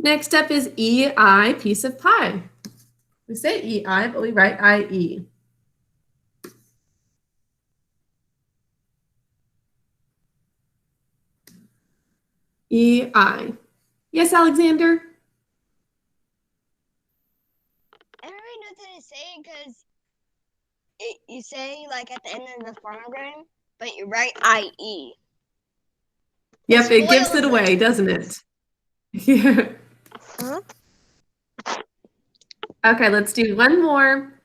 Next up is EI, piece of pie. We say EI, but we write IE. EI. Yes, Alexander? I don't really know what to say because you say like at the end of the phonogram, but you write IE. Yep, it gives it away, doesn't it? Yeah. Huh? Okay, let's do one more.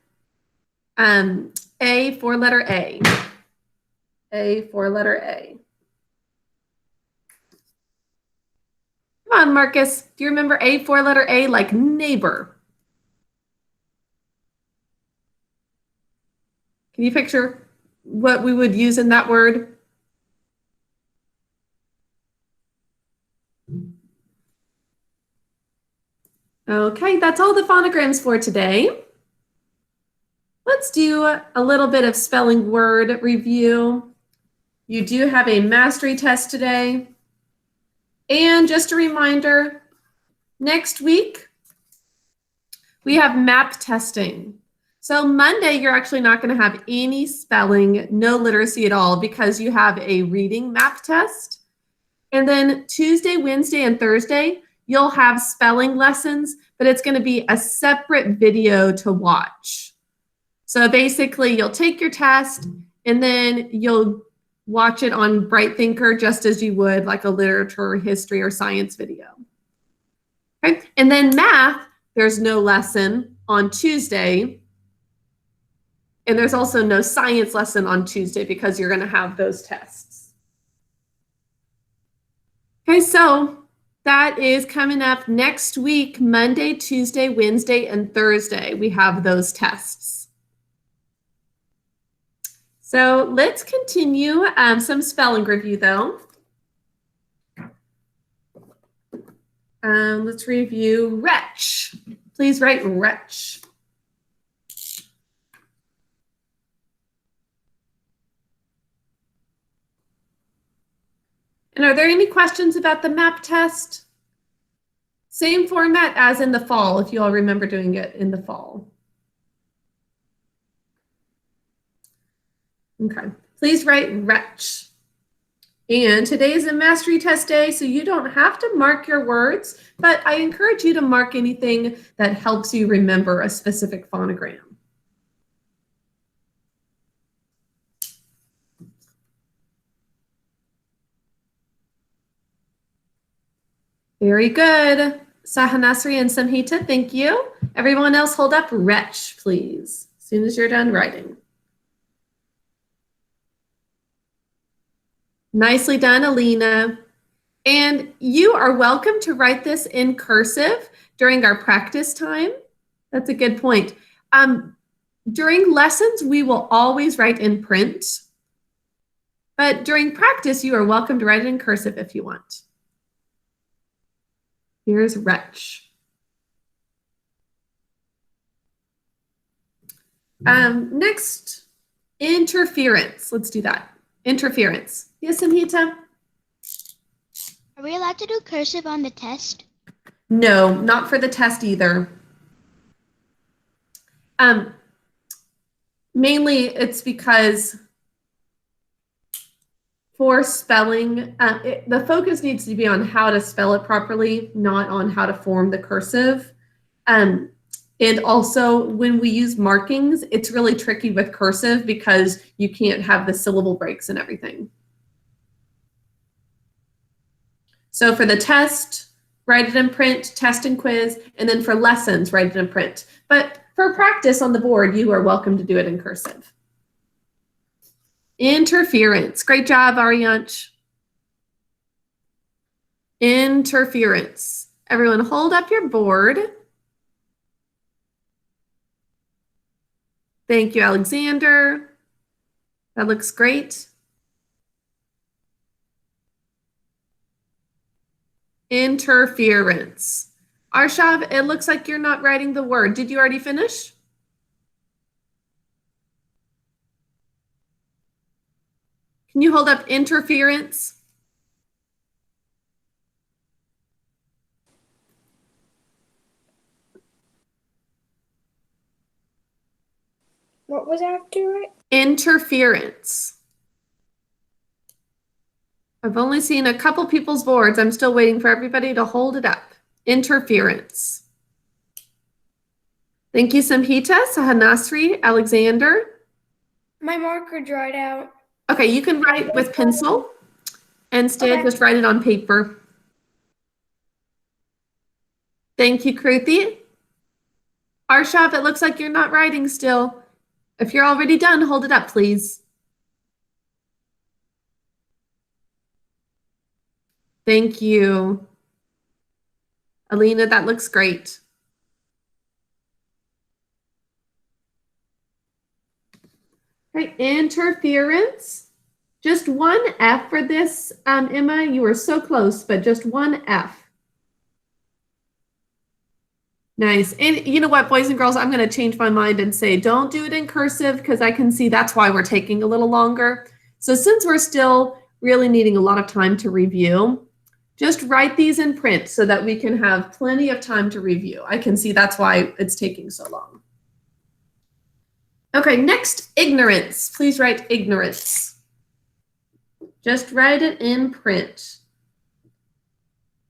A, four-letter A. A, four-letter A. Come on, Marcus. Do you remember A, four-letter A, like neighbor? Can you picture what we would use in that word? Okay, that's all the phonograms for today. Let's do a little bit of spelling word review. You do have a mastery test today. And just a reminder, next week, we have map testing. So Monday, you're actually not going to have any spelling, no literacy at all, because you have a reading map test. And then Tuesday, Wednesday, and Thursday, you'll have spelling lessons, but it's going to be a separate video to watch. So basically, you'll take your test, and then you'll watch it on Bright Thinker just as you would like a literature, history, or science video. Okay, and then math, there's no lesson on Tuesday. And there's also no science lesson on Tuesday because you're going to have those tests. Okay, so that is coming up next week, Monday, Tuesday, Wednesday, and Thursday. We have those tests. So let's continue some spelling review, though. Let's review wretch. Please write wretch. And are there any questions about the map test? Same format as in the fall, if you all remember doing it in the fall. Okay, please write wretch. And today is a mastery test day, so you don't have to mark your words, but I encourage you to mark anything that helps you remember a specific phonogram. Very good. Sahanasri and Samhita, thank you. Everyone else hold up wretch, please, as soon as you're done writing. Nicely done, Alina. And you are welcome to write this in cursive during our practice time. That's a good point. During lessons, we will always write in print. But during practice, you are welcome to write it in cursive if you want. Here's wretch. Next, interference. Let's do that. Interference. Yes, Samhita? Are we allowed to do cursive on the test? No, not for the test either. Mainly it's because for spelling, the focus needs to be on how to spell it properly, not on how to form the cursive. And also when we use markings, it's really tricky with cursive because you can't have the syllable breaks and everything. So for the test, write it in print, test and quiz, and then for lessons, write it in print. But for practice on the board, you are welcome to do it in cursive. Interference. Great job, Arianch. Interference. Everyone hold up your board. Thank you, Alexander. That looks great. Interference. Arshav, it looks like you're not writing the word. Did you already finish? Can you hold up interference? What was after it? Interference. I've only seen a couple people's boards. I'm still waiting for everybody to hold it up. Interference. Thank you, Samhita, Sahanasri, Alexander. My marker dried out. Okay, you can write with pencil. Instead, Okay. just write it on paper. Thank you, Kruti. Arshav, it looks like you're not writing still. If you're already done, hold it up, please. Thank you. Alina, that looks great. Okay, interference. Just one F for this, Emma. You were so close, but just one F. Nice. And you know what, boys and girls, I'm going to change my mind and say don't do it in cursive because I can see that's why we're taking a little longer. So since we're still really needing a lot of time to review, just write these in print so that we can have plenty of time to review. I can see that's why it's taking so long. Okay, next, ignorance. Please write ignorance. Just write it in print.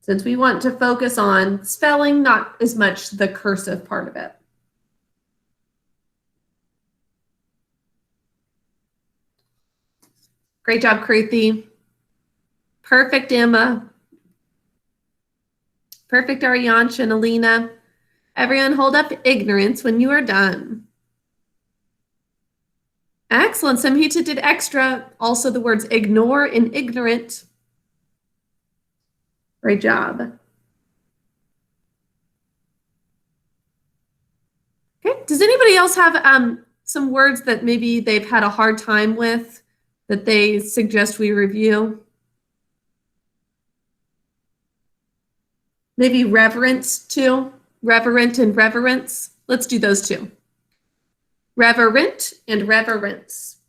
Since we want to focus on spelling, not as much the cursive part of it. Great job, Kruti. Perfect, Emma. Perfect, Ariansh and Alina. Everyone hold up ignorance when you are done. Excellent. Samhita did extra. Also the words ignore and ignorant. Great job. Okay. Does anybody else have some words that maybe they've had a hard time with that they suggest we review? Maybe reverence too. Reverent and reverence. Let's do those two. Reverent and reverence.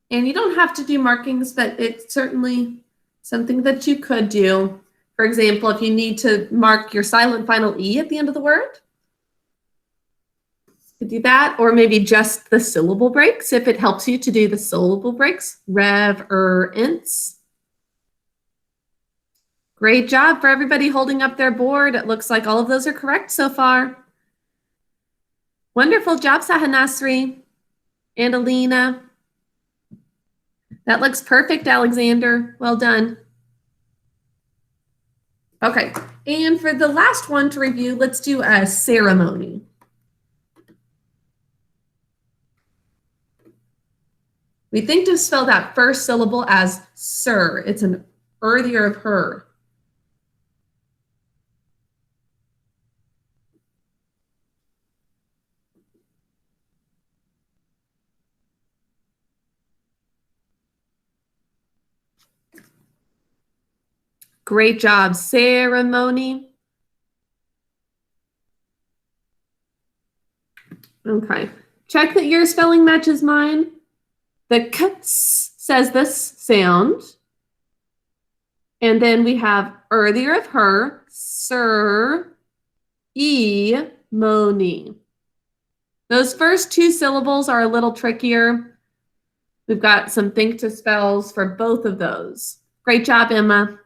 And you don't have to do markings, but it's certainly something that you could do. For example, if you need to mark your silent final E at the end of the word, you could do that, or maybe just the syllable breaks if it helps you to do the syllable breaks. Reverence. Great job for everybody holding up their board. It looks like all of those are correct so far. Wonderful job, Sahanasri and Alina. That looks perfect, Alexander. Well done. Okay, and for the last one to review, let's do a ceremony. We think to spell that first syllable as sir. It's an earlier of her. Great job, ceremony. Okay, check that your spelling matches mine. The k says this sound. And then we have earlier of her, sir, moni. Those first two syllables are a little trickier. We've got some think to spells for both of those. Great job, Emma.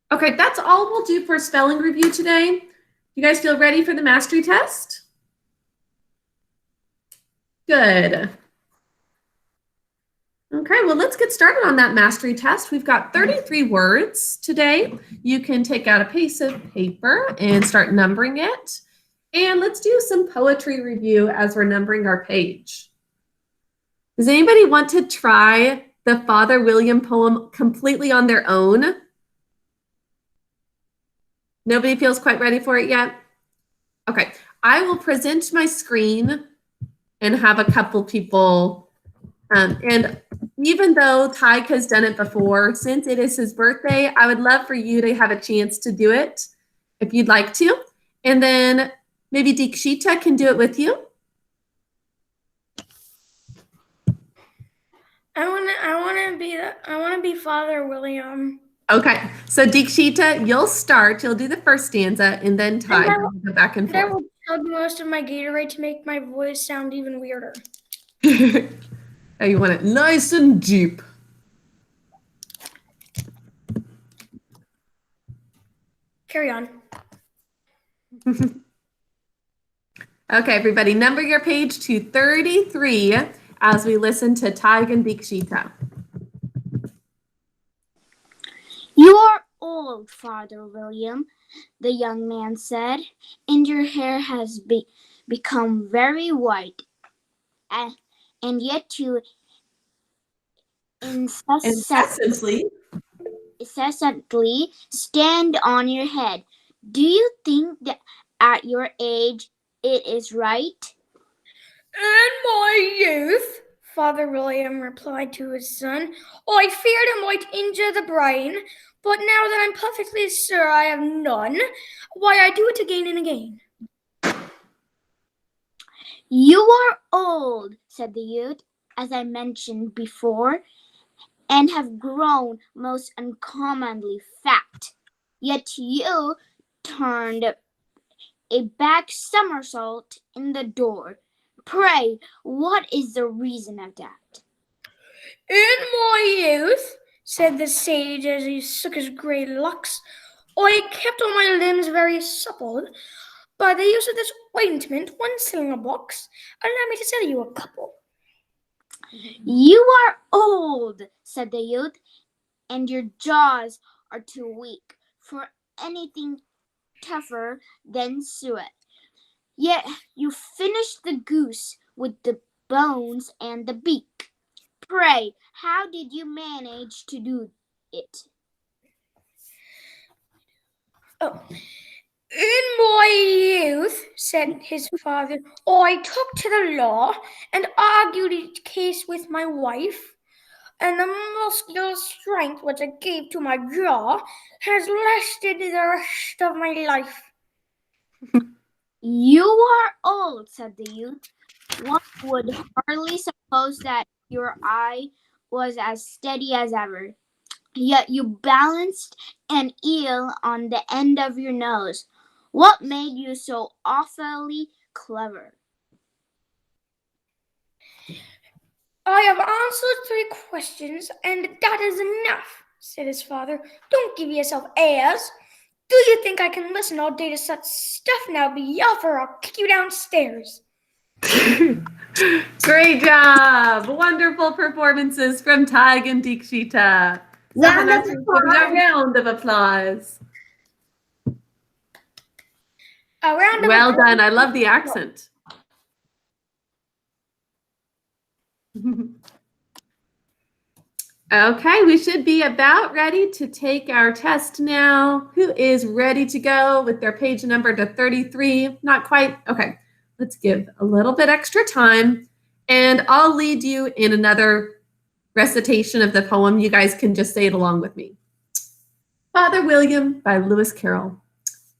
Okay, that's all we'll do for spelling review today. You guys feel ready for the mastery test? Good. Okay, well, let's get started on that mastery test. We've got 33 words today. You can take out a piece of paper and start numbering it. And let's do some poetry review as we're numbering our page. Does anybody want to try the Father William poem completely on their own? Nobody feels quite ready for it yet? Okay, I will present my screen and have a couple people. And even though Tyke has done it before, since it is his birthday, I would love for you to have a chance to do it if you'd like to. And then maybe Dikshita can do it with you. I wanna be Father William. Okay, so Dikshita, you'll start. You'll do the first stanza, and then Ty And I will go back and And I forth. will chug most of my Gatorade to make my voice sound even weirder. Oh, you want it nice and deep. Carry on. Okay, everybody, number your page to 33 as we listen to Tig and Dikshita. You are old, Father William, the young man said, and your hair has become very white, and yet you Incessantly. incessantly stand on your head. Do you think that at your age it is right? In my youth, Father William replied to his son, I feared it might injure the brain, but now that I'm perfectly sure I have none, why I do it again and again. You are old, said the youth, as I mentioned before, and have grown most uncommonly fat. Yet you turned a back somersault in the door. Pray, what is the reason of that? In my youth, said the sage as he shook his grey locks, I kept all my limbs very supple. By the use of this ointment, one shilling a box, allow me to sell you a couple. You are old, said the youth, and your jaws are too weak for anything tougher than suet. Yet you finished the goose with the bones and the beak. Pray, how did you manage to do it? Oh. In my youth, said his father, I took to the law and argued each case with my wife, and the muscular strength which I gave to my jaw has lasted the rest of my life. You are old, said the youth. One would hardly suppose that your eye was as steady as ever. Yet you balanced an eel on the end of your nose. What made you so awfully clever? I have answered 3 questions, and that is enough, said his father. Don't give yourself airs. Do you think I can listen all day to such stuff? Now be off or I'll kick you downstairs. Great job. Wonderful performances from Tig and Dikshita. Round of Give them a round of applause. A round of Well applause. done. I love the accent. Okay, we should be about ready to take our test now. Who is ready to go with their page number to 33? Not quite. Okay, let's give a little bit extra time, and I'll lead you in another recitation of the poem. You guys can just say it along with me. Father William by Lewis Carroll.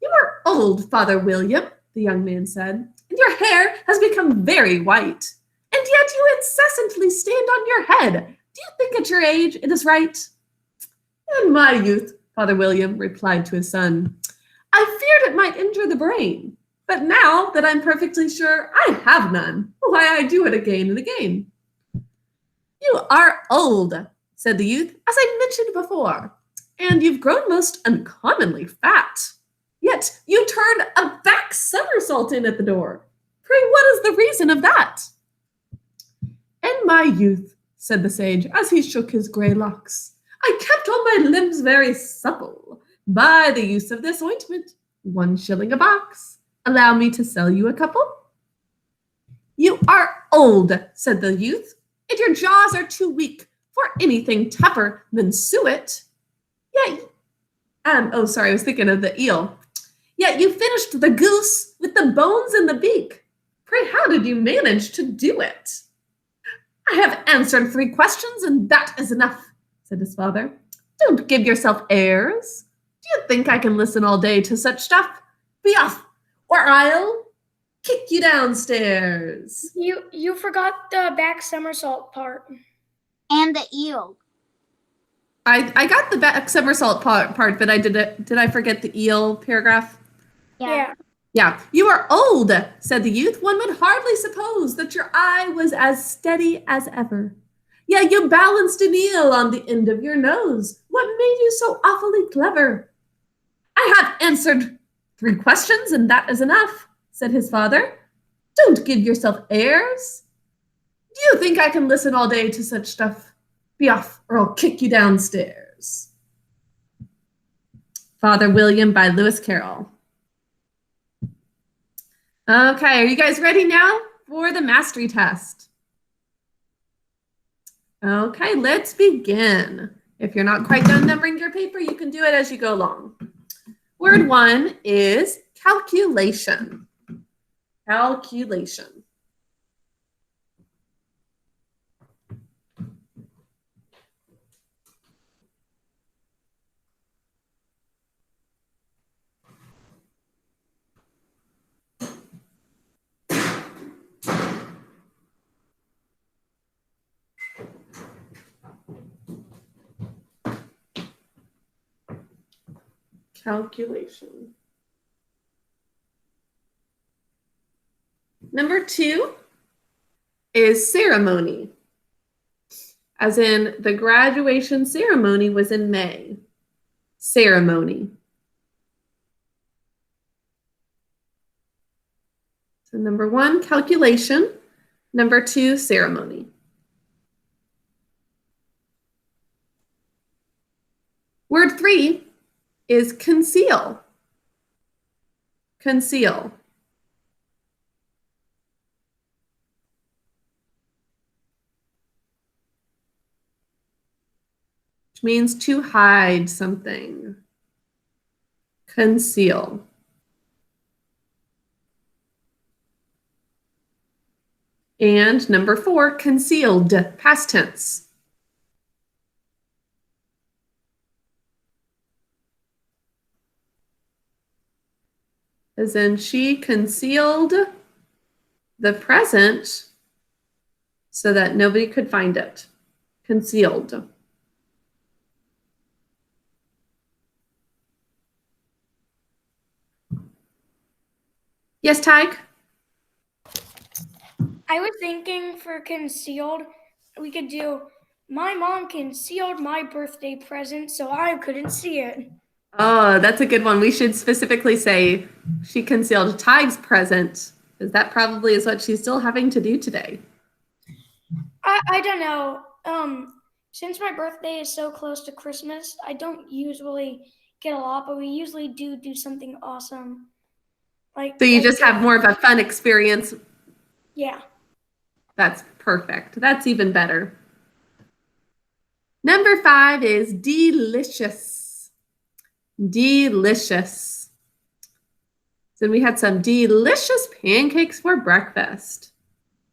You are old, Father William, the young man said, and your hair has become very white, and yet you incessantly stand on your head. Do you think at your age it is right? In my youth, Father William replied to his son, I feared it might injure the brain, but now that I'm perfectly sure I have none, why I do it again and again. You are old, said the youth, as I mentioned before, and you've grown most uncommonly fat. Yet you turned a back somersault in at the door. Pray, what is the reason of that? In my youth, said the sage, as he shook his grey locks, I kept all my limbs very supple by the use of this ointment. 1 shilling a box. Allow me to sell you a couple. You are old, said the youth, and your jaws are too weak for anything tougher than suet. Yet, I was thinking of the eel. Yet you finished the goose with the bones and the beak. Pray, how did you manage to do it? I have answered 3 questions, and that is enough, said his father. Don't give yourself airs. Do you think I can listen all day to such stuff? Be off, or I'll kick you downstairs. You forgot the back somersault part. And the eel. I got the back somersault part, but did I forget the eel paragraph? Yeah. Yeah. You are old, said the youth. One would hardly suppose that your eye was as steady as ever. Yeah, you balanced an eel on the end of your nose. What made you so awfully clever? I have answered 3 questions, and that is enough, said his father. Don't give yourself airs. Do you think I can listen all day to such stuff? Be off, or I'll kick you downstairs. Father William by Lewis Carroll. Okay, are you guys ready now for the mastery test? Okay, let's begin. If you're not quite done numbering your paper, you can do it as you go along. Word 1 is calculation. Calculation. Calculation. Number 2 is ceremony. As in, the graduation ceremony was in May. Ceremony. So number 1, calculation. Number 2, ceremony. Word 3 is conceal. Conceal. Which means to hide something. Conceal. And number 4, concealed, past tense. As in, she concealed the present so that nobody could find it. Concealed. Yes, Tyke? I was thinking for concealed, we could do, my mom concealed my birthday present so I couldn't see it. Oh, that's a good one. We should specifically say she concealed Tyke's present, because that probably is what she's still having to do today. I don't know. Since my birthday is so close to Christmas, I don't usually get a lot, but we usually do something awesome. So you just have more of a fun experience. Yeah. That's perfect. That's even better. Number 5 is delicious. Delicious. So we had some delicious pancakes for breakfast.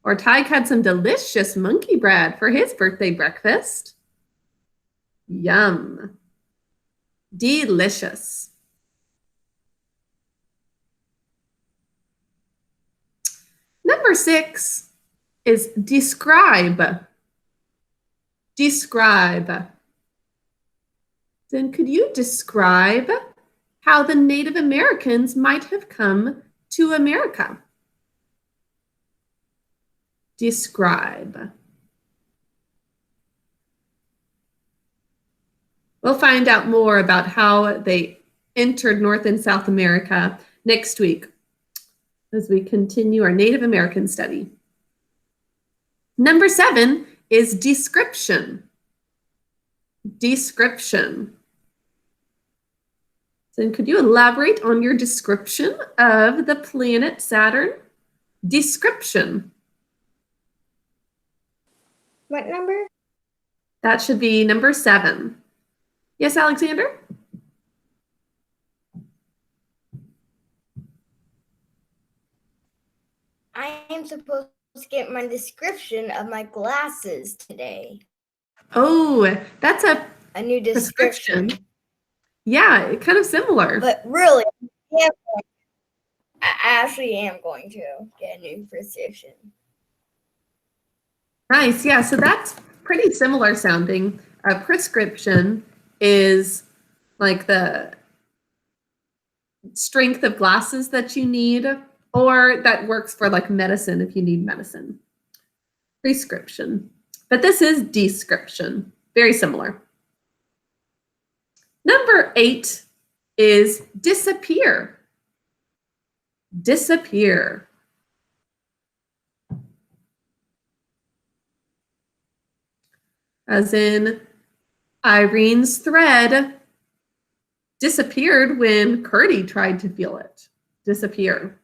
Or Tyke had some delicious monkey bread for his birthday breakfast. Yum. Delicious. Number 6 is describe. Describe. Then could you describe how the Native Americans might have come to America? Describe. We'll find out more about how they entered North and South America next week as we continue our Native American study. Number 7 is description. Description. So could you elaborate on your description of the planet Saturn? Description. What number? That should be number 7. Yes, Alexander? I am supposed to get my description of my glasses today. Oh, that's a new description. Yeah, kind of similar. But really, I actually am going to get a new prescription. Nice. Yeah, so that's pretty similar sounding. A prescription is like the strength of glasses that you need, or that works for like medicine if you need medicine. Prescription. But this is description. Very similar. Number 8 is disappear. Disappear. As in, Irene's thread disappeared when Curdy tried to feel it. Disappear.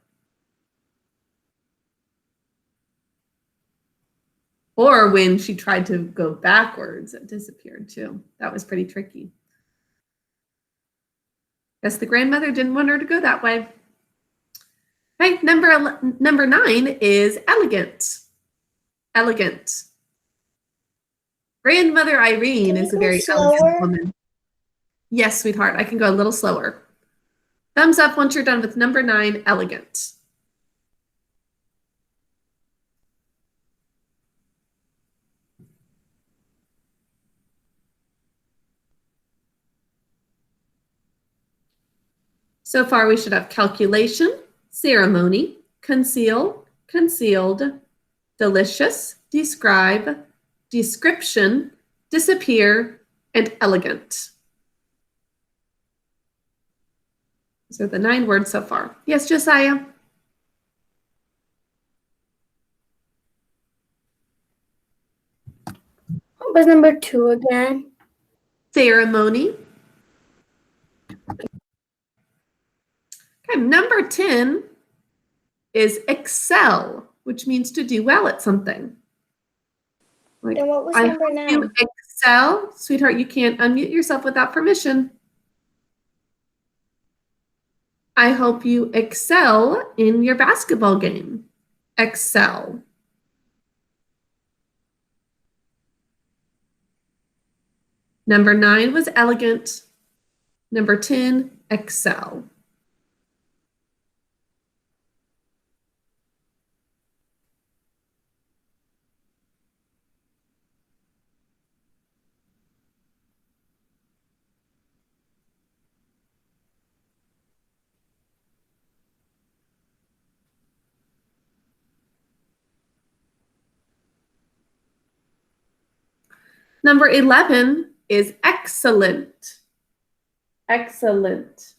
Or when she tried to go backwards, it disappeared too. That was pretty tricky. Guess the grandmother didn't want her to go that way. Okay, number 9 is elegant. Elegant. Grandmother Irene is a very elegant woman. Yes, sweetheart, I can go a little slower. Thumbs up once you're done with number 9, elegant. So far, we should have calculation, ceremony, conceal, concealed, delicious, describe, description, disappear, and elegant. Those are the 9 words so far. Yes, Josiah? What was number 2 again? Ceremony. Okay, number 10 is excel, which means to do well at something. Like, And what was I number hope 9? you excel. Sweetheart, you can't unmute yourself without permission. I hope you excel in your basketball game. Excel. Number 9 was elegant. Number 10, excel. Number 11 is excellent. Excellent.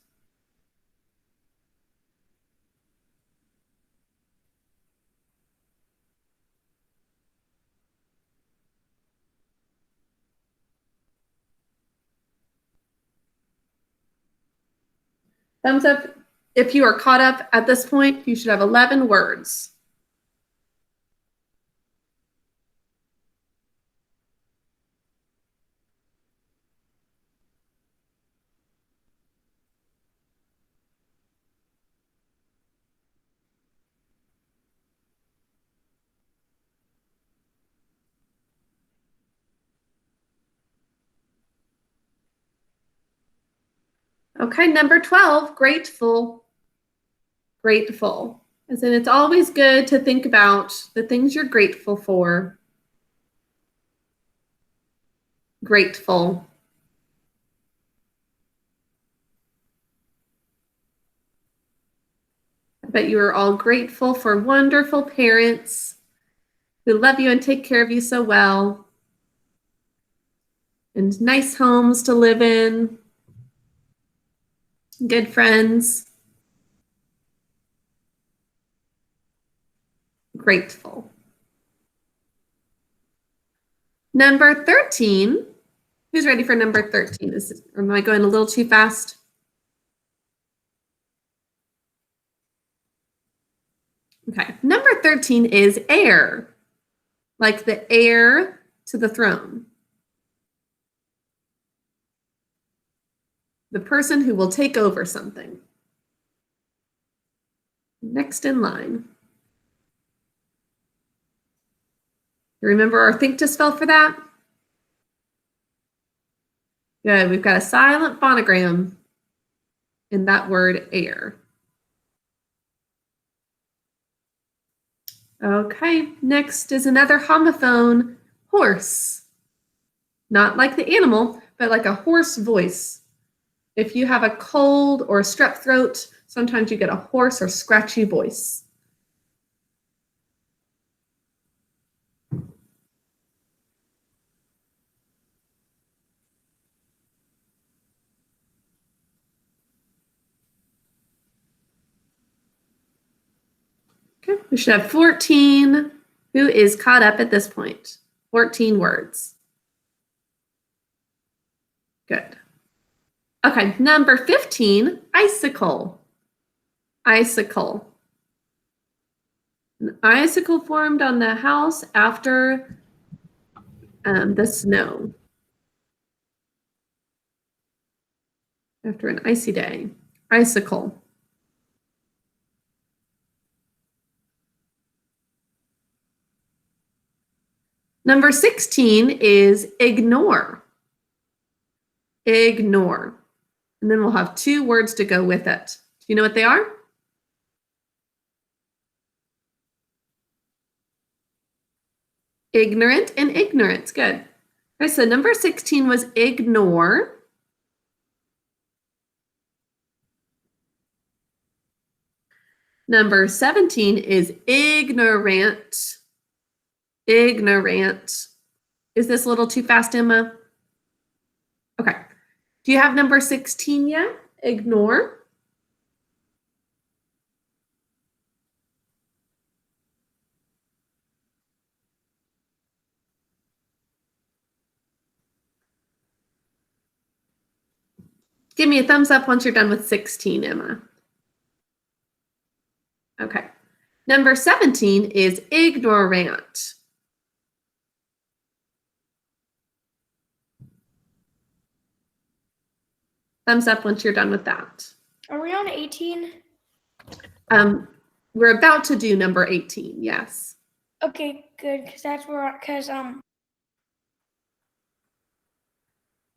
Thumbs up if you are caught up at this point. You should have 11 words. Okay, number 12, grateful. Grateful. As in, it's always good to think about the things you're grateful for. Grateful. I bet you are all grateful for wonderful parents who love you and take care of you so well, and nice homes to live in, good friends. Grateful. Number 13. Who's ready for number 13? Am I going a little too fast? Okay, number 13 is heir, like the heir to the throne. The person who will take over something. Next in line. You remember our think to spell for that? Good, we've got a silent phonogram in that word heir. Okay, next is another homophone, horse. not like the animal, but like a hoarse voice. If you have a cold or a strep throat, sometimes you get a hoarse or scratchy voice. Okay, we should have 14. Who is caught up at this point? 14 words. Good. Okay, number 15, icicle. Icicle. An icicle formed on the house after the snow. After an icy day. Icicle. Number 16 is ignore. Ignore. And then we'll have 2 words to go with it. Do you know what they are? Ignorant and ignorance. Good. Okay, so number 16 was ignore. Number 17 is ignorant. Ignorant. Is this a little too fast, Emma? Okay. Do you have number 16 yet? Ignore. Give me a thumbs up once you're done with 16, Emma. Okay. Number 17 is ignorant. Thumbs up once you're done with that. Are we on 18? We're about to do number 18, yes. Okay, good,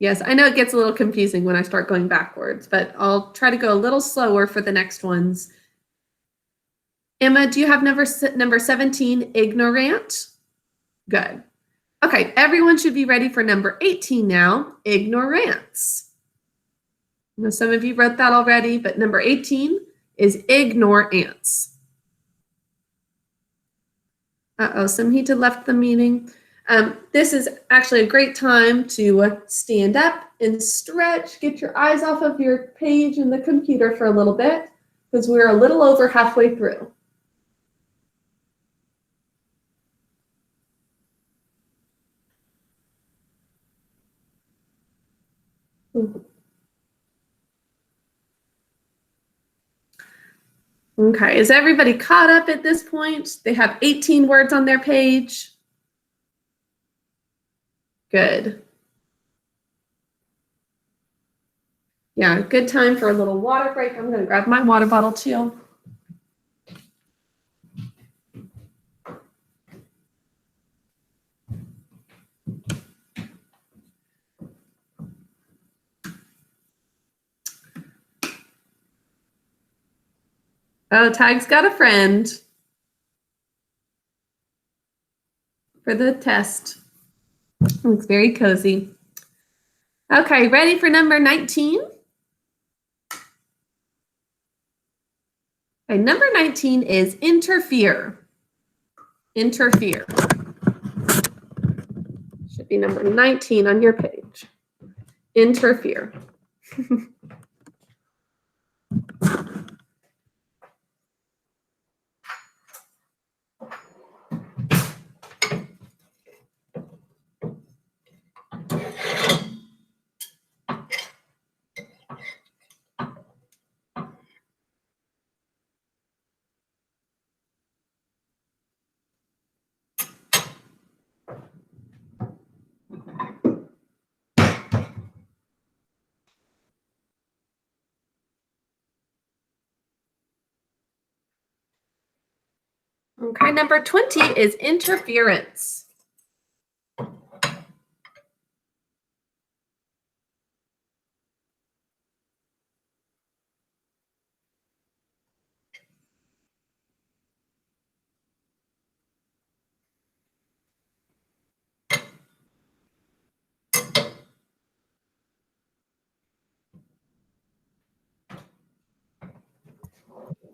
Yes, I know it gets a little confusing when I start going backwards, but I'll try to go a little slower for the next ones. Emma, do you have number 17, ignorant? Good. Okay, everyone should be ready for number 18 now, ignorance. I know some of you wrote that already, but number 18 is ignore ants. Uh-oh, Samhita left the meeting. This is actually a great time to stand up and stretch, get your eyes off of your page in the computer for a little bit, because we're a little over halfway through. Okay, is everybody caught up at this point? They have 18 words on their page. Good. Yeah, good time for a little water break. I'm going to grab my water bottle too. Oh, Tag's got a friend for the test. Looks very cozy. Okay, ready for number 19? Okay, number 19 is interfere. Interfere. Should be number 19 on your page. Interfere. Okay, number 20 is interference.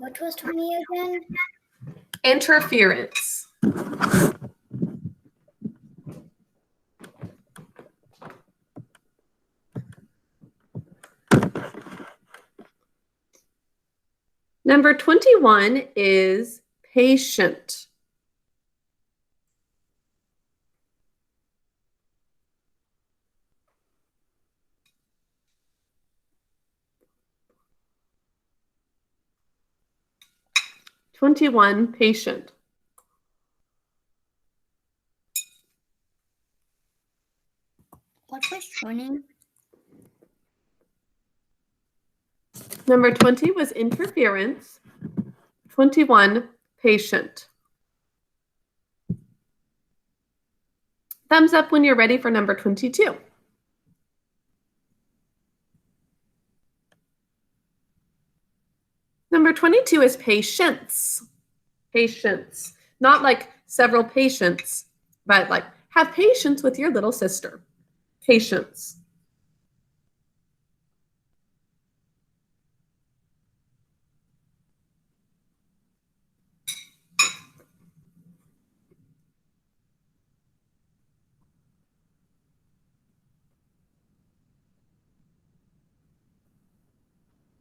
What was 20 again? Interference. Number 21 is patient. Patient. What was 20? Number 20 was interference. 21, patient. Thumbs up when you're ready for number 22. Number 22 is patience. Patience. Not like several patients, but like have patience with your little sister. Patience.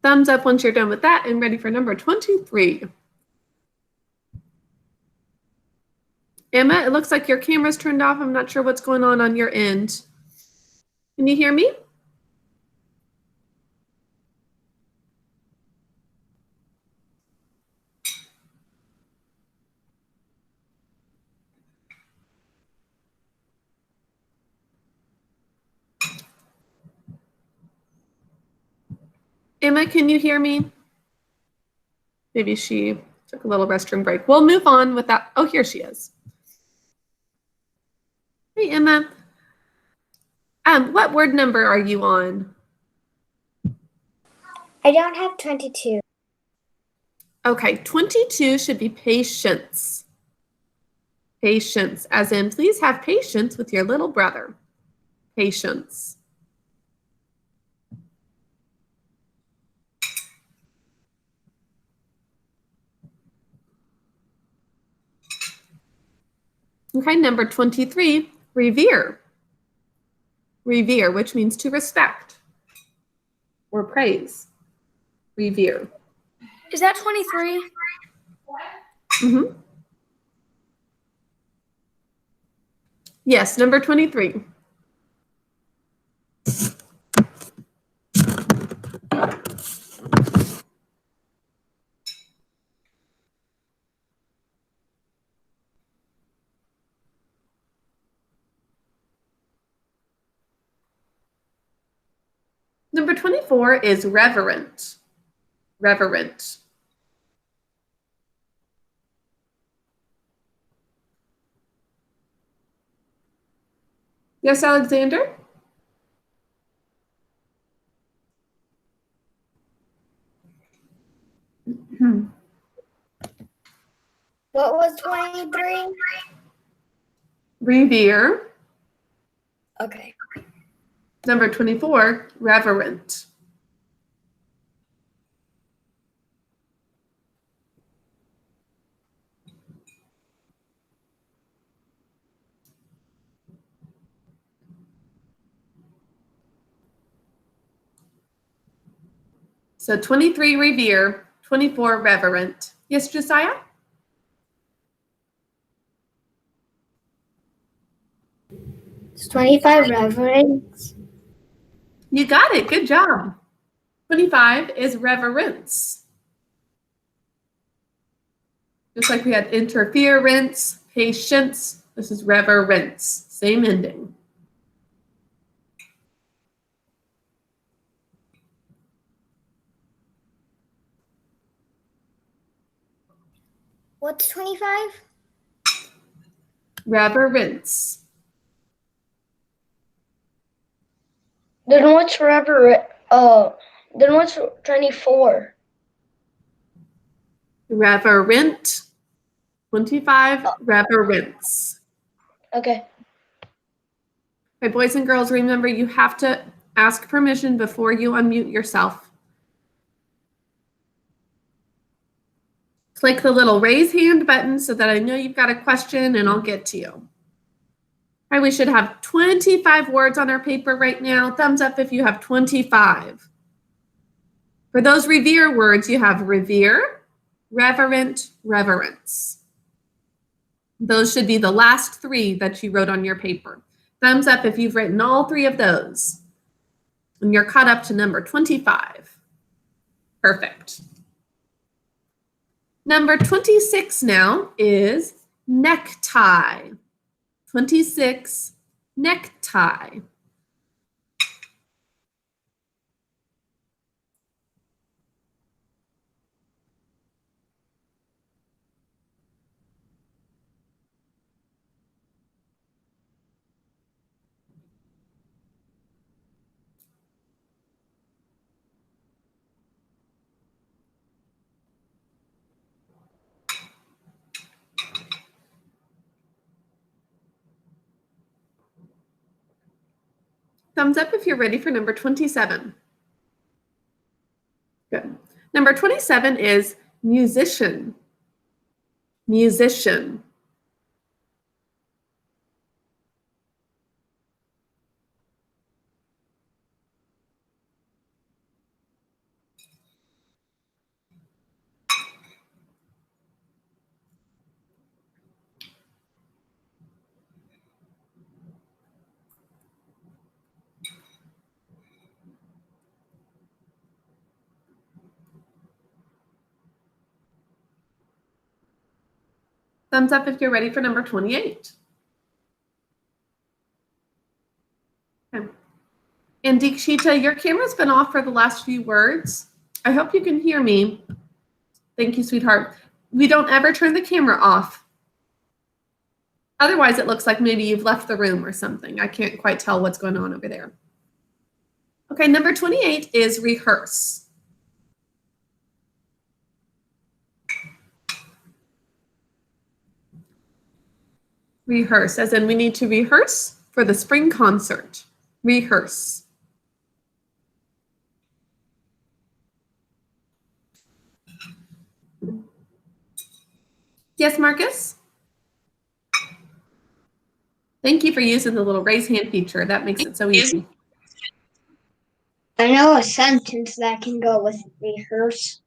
Thumbs up once you're done with that and ready for number 23. Emma, it looks like your camera's turned off. I'm not sure what's going on your end. Can you hear me? Emma, can you hear me? Maybe she took a little restroom break. We'll move on with that. Oh, here she is. Hey, Emma. What word number are you on? I don't have 22. Okay, 22 should be patience. Patience, as in, please have patience with your little brother. Patience. Okay, number 23, revere. Revere, which means to respect or praise. Revere. Is that 23? Mm-hmm. Yes, number 23. Number 24 is reverent. Reverent. Yes, Alexander? What was 23? Revere. Okay. Number 24, reverent. So 23, revere. 24, reverent. Yes, Josiah? It's 25 reverence. You got it. Good job. 25 is reverence. Just like we had interference, patience, this is reverence. Same ending. What's 25? Reverence. Then what's then what's 24? Reverent. 25, reverence. Okay. Okay, boys and girls, remember you have to ask permission before you unmute yourself. Click the little raise hand button so that I know you've got a question and I'll get to you. All right, we should have 25 words on our paper right now. Thumbs up if you have 25. For those revere words, you have revere, reverent, reverence. Those should be the last 3 that you wrote on your paper. Thumbs up if you've written all 3 of those. And you're caught up to number 25. Perfect. Number 26 now is necktie. 26, necktie. Thumbs up if you're ready for number 27. Good. Number 27 is musician. Musician. Thumbs up if you're ready for number 28. Okay. And Deekshita, your camera's been off for the last few words. I hope you can hear me. Thank you, sweetheart. We don't ever turn the camera off. Otherwise, it looks like maybe you've left the room or something. I can't quite tell what's going on over there. Okay, number 28 is rehearse. Rehearse, as in we need to rehearse for the spring concert. Rehearse. Yes, Marcus? Thank you for using the little raise hand feature. That makes it so easy. I know a sentence that can go with rehearse.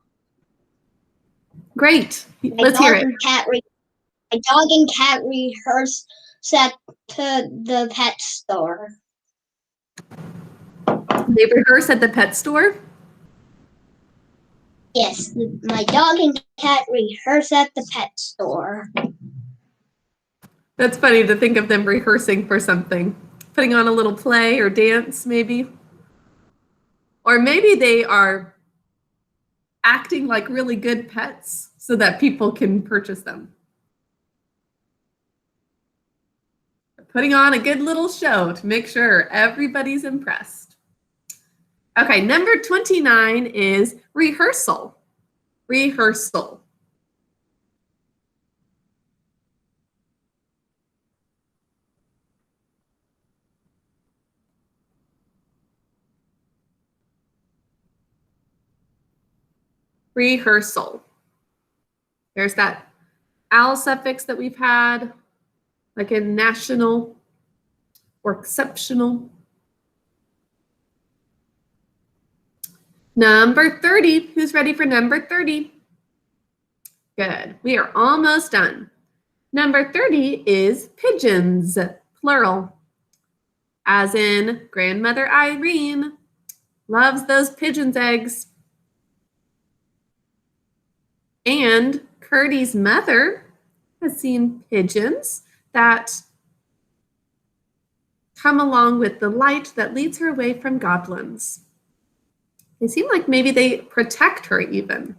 Great. My Let's hear it. My dog and cat rehearse at the pet store. They rehearse at the pet store? Yes, my dog and cat rehearse at the pet store. That's funny to think of them rehearsing for something. Putting on a little play or dance, maybe. Or maybe they are acting like really good pets so that people can purchase them. Putting on a good little show to make sure everybody's impressed. Okay, number 29 is rehearsal. Rehearsal. Rehearsal. There's that al suffix that we've had, like in national or exceptional. Number 30. Who's ready for number 30? Good. We are almost done. Number 30 is pigeons, plural. As in Grandmother Irene loves those pigeons' eggs. And Curdy's mother has seen pigeons that come along with the light that leads her away from goblins. They seem like maybe they protect her even.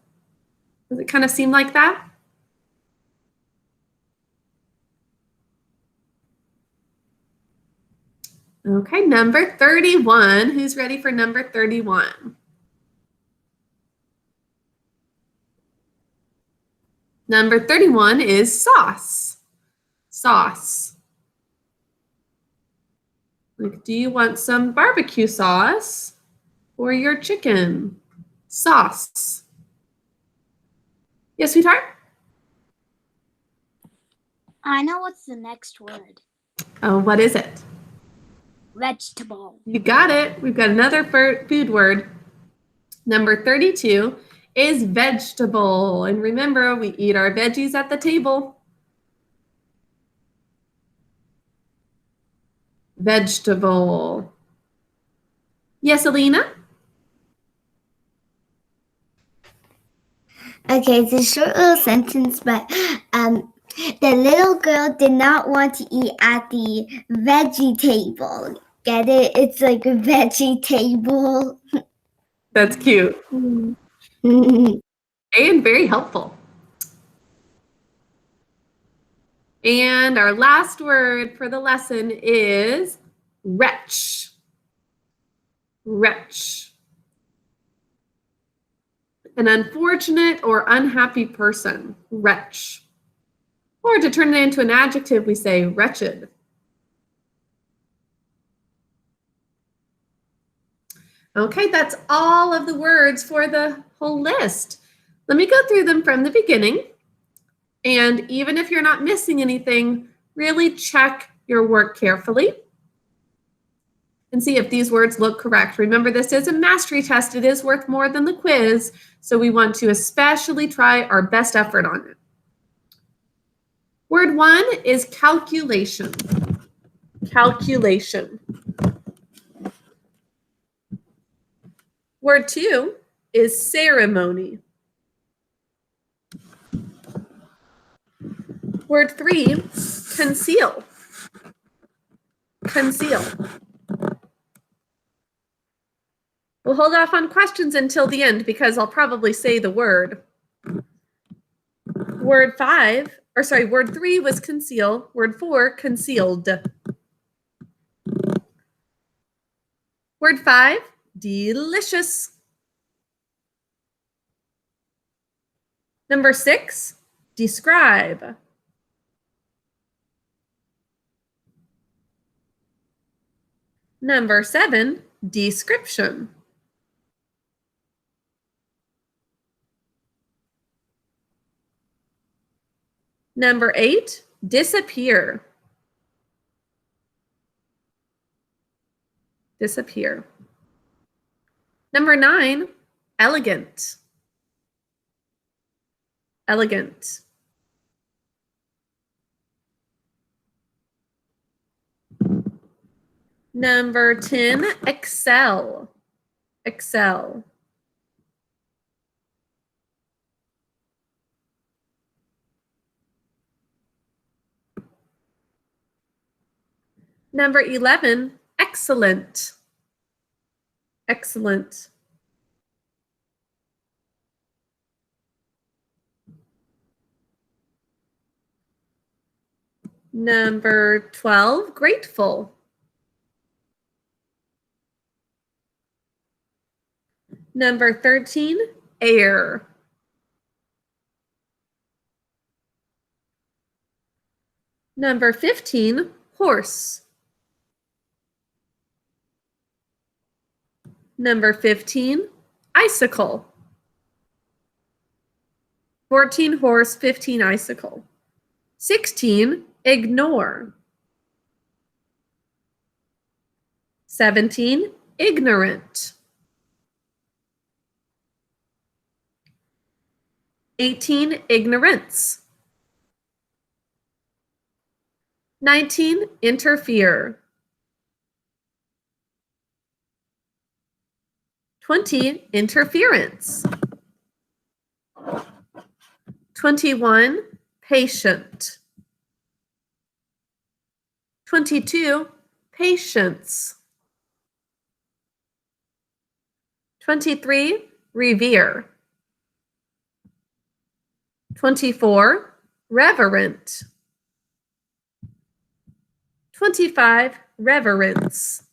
Does it kind of seem like that? Okay, number 31. Who's ready for number 31? Number 31 is sauce. Sauce. Like, do you want some barbecue sauce for your chicken? Sauce. Yes, sweetheart? I know what's the next word. Oh, what is it? Vegetable. You got it. We've got another food word. Number 32 is vegetable. And remember, we eat our veggies at the table. Vegetable. Yes, Alina? Okay, it's a short little sentence, but the little girl did not want to eat at the veggie table. Get it? It's like a veggie table. That's cute and very helpful. And our last word for the lesson is wretch. Wretch. An unfortunate or unhappy person. Wretch. Or to turn it into an adjective, we say wretched. Okay, that's all of the words for the whole list. Let me go through them from the beginning. And even if you're not missing anything, really check your work carefully and see if these words look correct. Remember, this is a mastery test. It is worth more than the quiz, so we want to especially try our best effort on it. Word 1 is calculation. Calculation. Word 2 is ceremony. Word 3, conceal. Conceal. We'll hold off on questions until the end because I'll probably say the word. Word 3 was conceal. Word 4, concealed. Word 5, delicious. Number 6, describe. Number 7, description. Number 8, disappear. Disappear. Number 9, elegant. Elegant. Number 10, excel. Excel. Number 11, excellent. Excellent. Number 12, grateful. Number 13, air. Number 15, horse. Number 15, icicle. 14, horse, 15, icicle. 16, ignore. 17, ignorant. 18, ignorance. 19, interfere. 20, interference. 21, patient. 22, patience. 23, revere. 24, reverent. 25, reverence.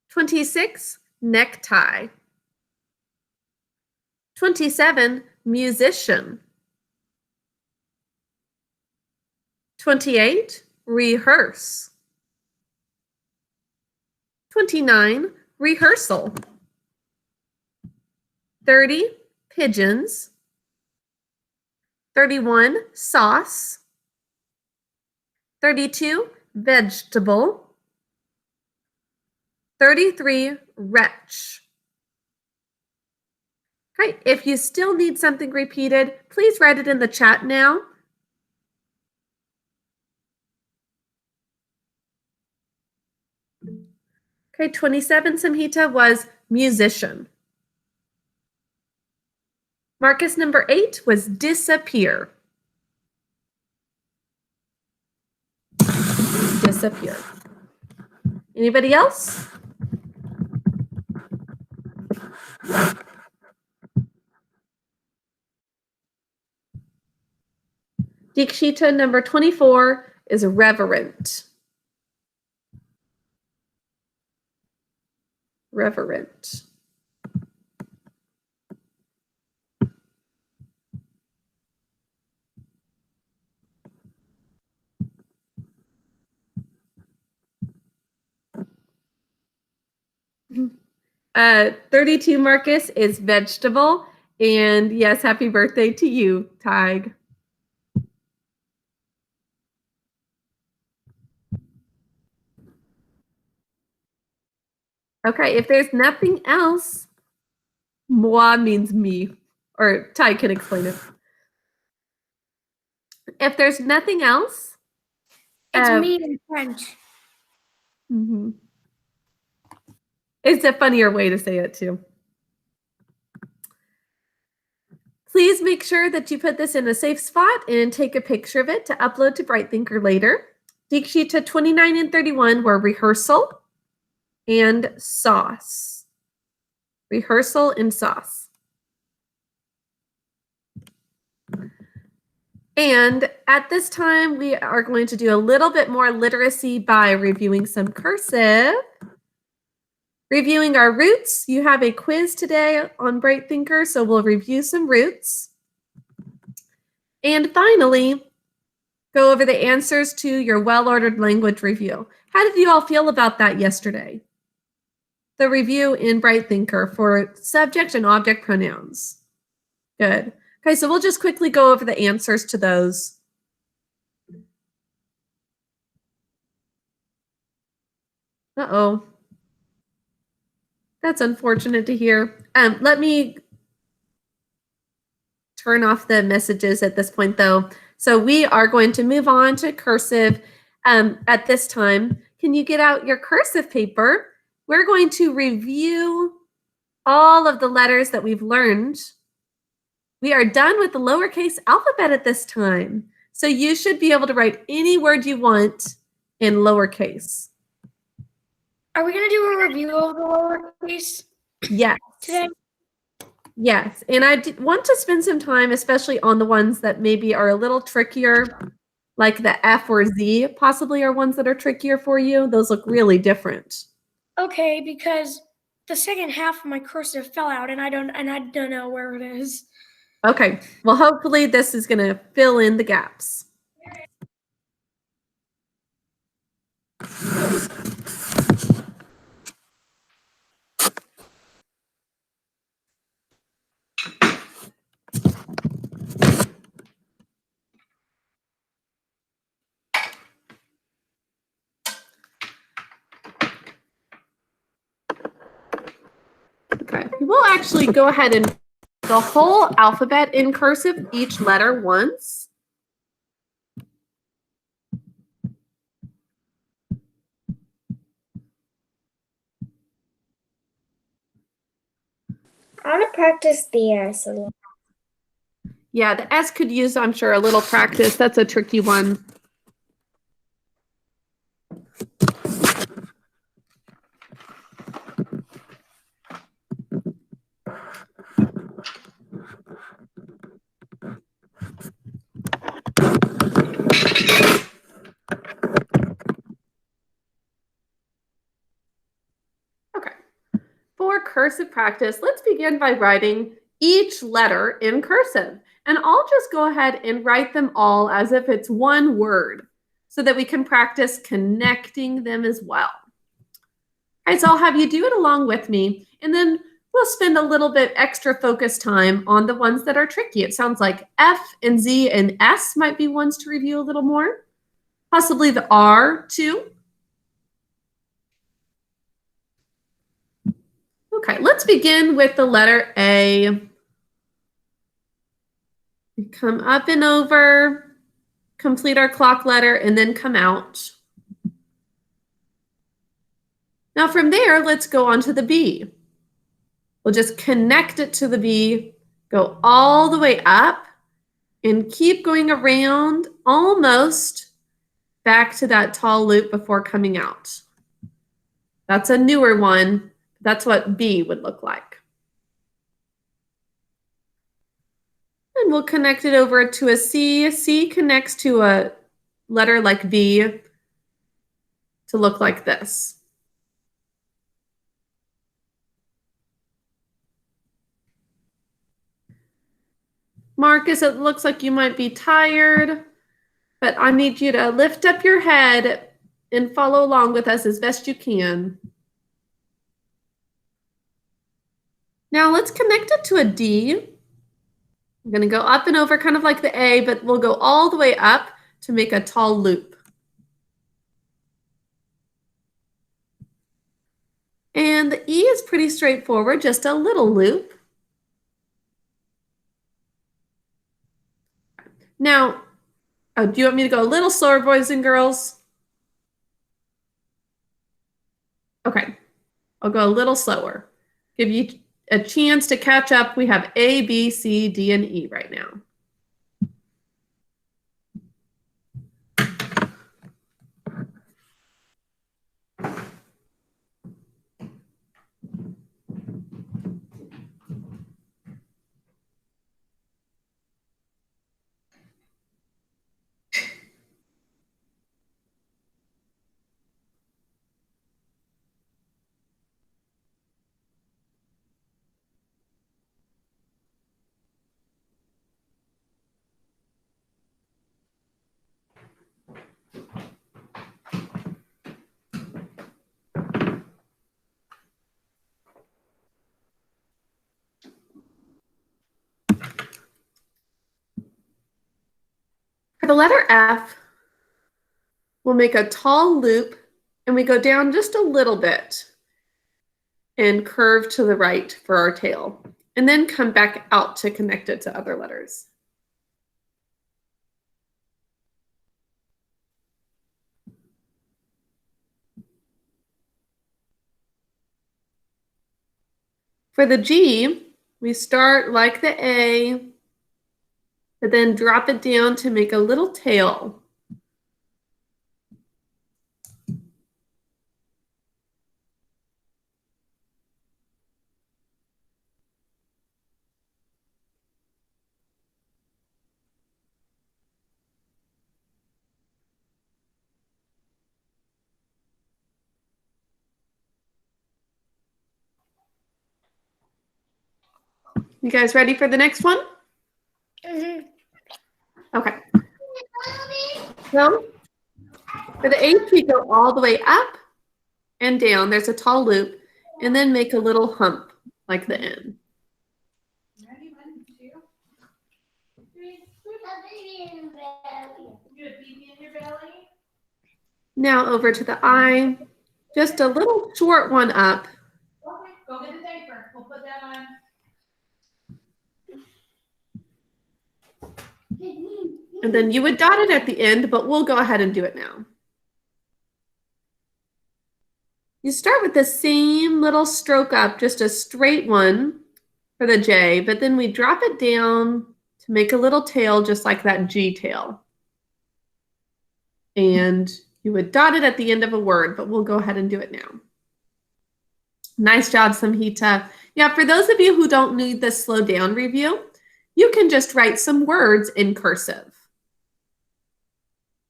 26, necktie. 27, musician. 28, rehearse. 29, rehearsal. 30, pigeons. 31, sauce. 32, vegetable. 33, wretch. Okay, if you still need something repeated, please write it in the chat now. Okay, 27, Samhita, was musician. Marcus, number 8, was disappear. Disappear. Anybody else? Dikshita, number 24, is reverent. Reverent. Mm-hmm. 32, Marcus, is vegetable. And yes, happy birthday to you, Tig. Okay, if there's nothing else, moi means me, or Tig can explain it. If there's nothing else, It's me in French. Mm-hmm. It's a funnier way to say it too. Please make sure that you put this in a safe spot and take a picture of it to upload to Bright Thinker later. Dikshita, 29 and 31 were rehearsal and sauce. Rehearsal and sauce. And at this time, we are going to do a little bit more literacy by reviewing some cursive. Reviewing our roots. You have a quiz today on Bright Thinker, so we'll review some roots. And finally, go over the answers to your well-ordered language review. How did you all feel about that yesterday? The review in Bright Thinker for subject and object pronouns. Good. Okay, so we'll just quickly go over the answers to those. Uh-oh. That's unfortunate to hear. Let me turn off the messages at this point, though. So we are going to move on to cursive at this time. Can you get out your cursive paper? We're going to review all of the letters that we've learned. We are done with the lowercase alphabet at this time. So you should be able to write any word you want in lowercase. Are we going to do a review of the lowercase Yes. today? Yes, and I want to spend some time, especially on the ones that maybe are a little trickier, like the F or Z possibly are ones that are trickier for you. Those look really different. Okay, because the second half of my cursive fell out and I don't know where it is. Okay, well, hopefully this is going to fill in the gaps. Okay, we'll actually go ahead and the whole alphabet in cursive, each letter once. I want to practice the S. Yeah, the S could use, I'm sure, a little practice. That's a tricky one. For cursive practice, let's begin by writing each letter in cursive. And I'll just go ahead and write them all as if it's one word so that we can practice connecting them as well. All right, so I'll have you do it along with me. And then we'll spend a little bit extra focus time on the ones that are tricky. It sounds like F and Z and S might be ones to review a little more. Possibly the R too. Okay, let's begin with the letter A. We come up and over, complete our clock letter, and then come out. Now from there, let's go on to the B. We'll just connect it to the B, go all the way up, and keep going around almost back to that tall loop before coming out. That's a newer one. That's what B would look like. And we'll connect it over to a C. C connects to a letter like B to look like this. Marcus, it looks like you might be tired, but I need you to lift up your head and follow along with us as best you can. Now let's connect it to a D. I'm going to go up and over kind of like the A, but we'll go all the way up to make a tall loop. And the E is pretty straightforward, just a little loop. Now, do you want me to go a little slower, boys and girls? Okay, I'll go a little slower. Give you a chance to catch up. We have A, B, C, D, and E right now. For the letter F, we'll make a tall loop and we go down just a little bit and curve to the right for our tail, and then come back out to connect it to other letters. For the G, we start like the A, but then drop it down to make a little tail. You guys ready for the next one? Mm-hmm. Okay. So for the H, we go all the way up and down. There's a tall loop, and then make a little hump like the N. Now over to the I, just a little short one up. Go get the diaper. We'll put that on. And then you would dot it at the end, but we'll go ahead and do it now. You start with the same little stroke up, just a straight one for the J, but then we drop it down to make a little tail just like that G tail. And you would dot it at the end of a word, but we'll go ahead and do it now. Nice job, Samhita. Yeah, for those of you who don't need the slow down review, you can just write some words in cursive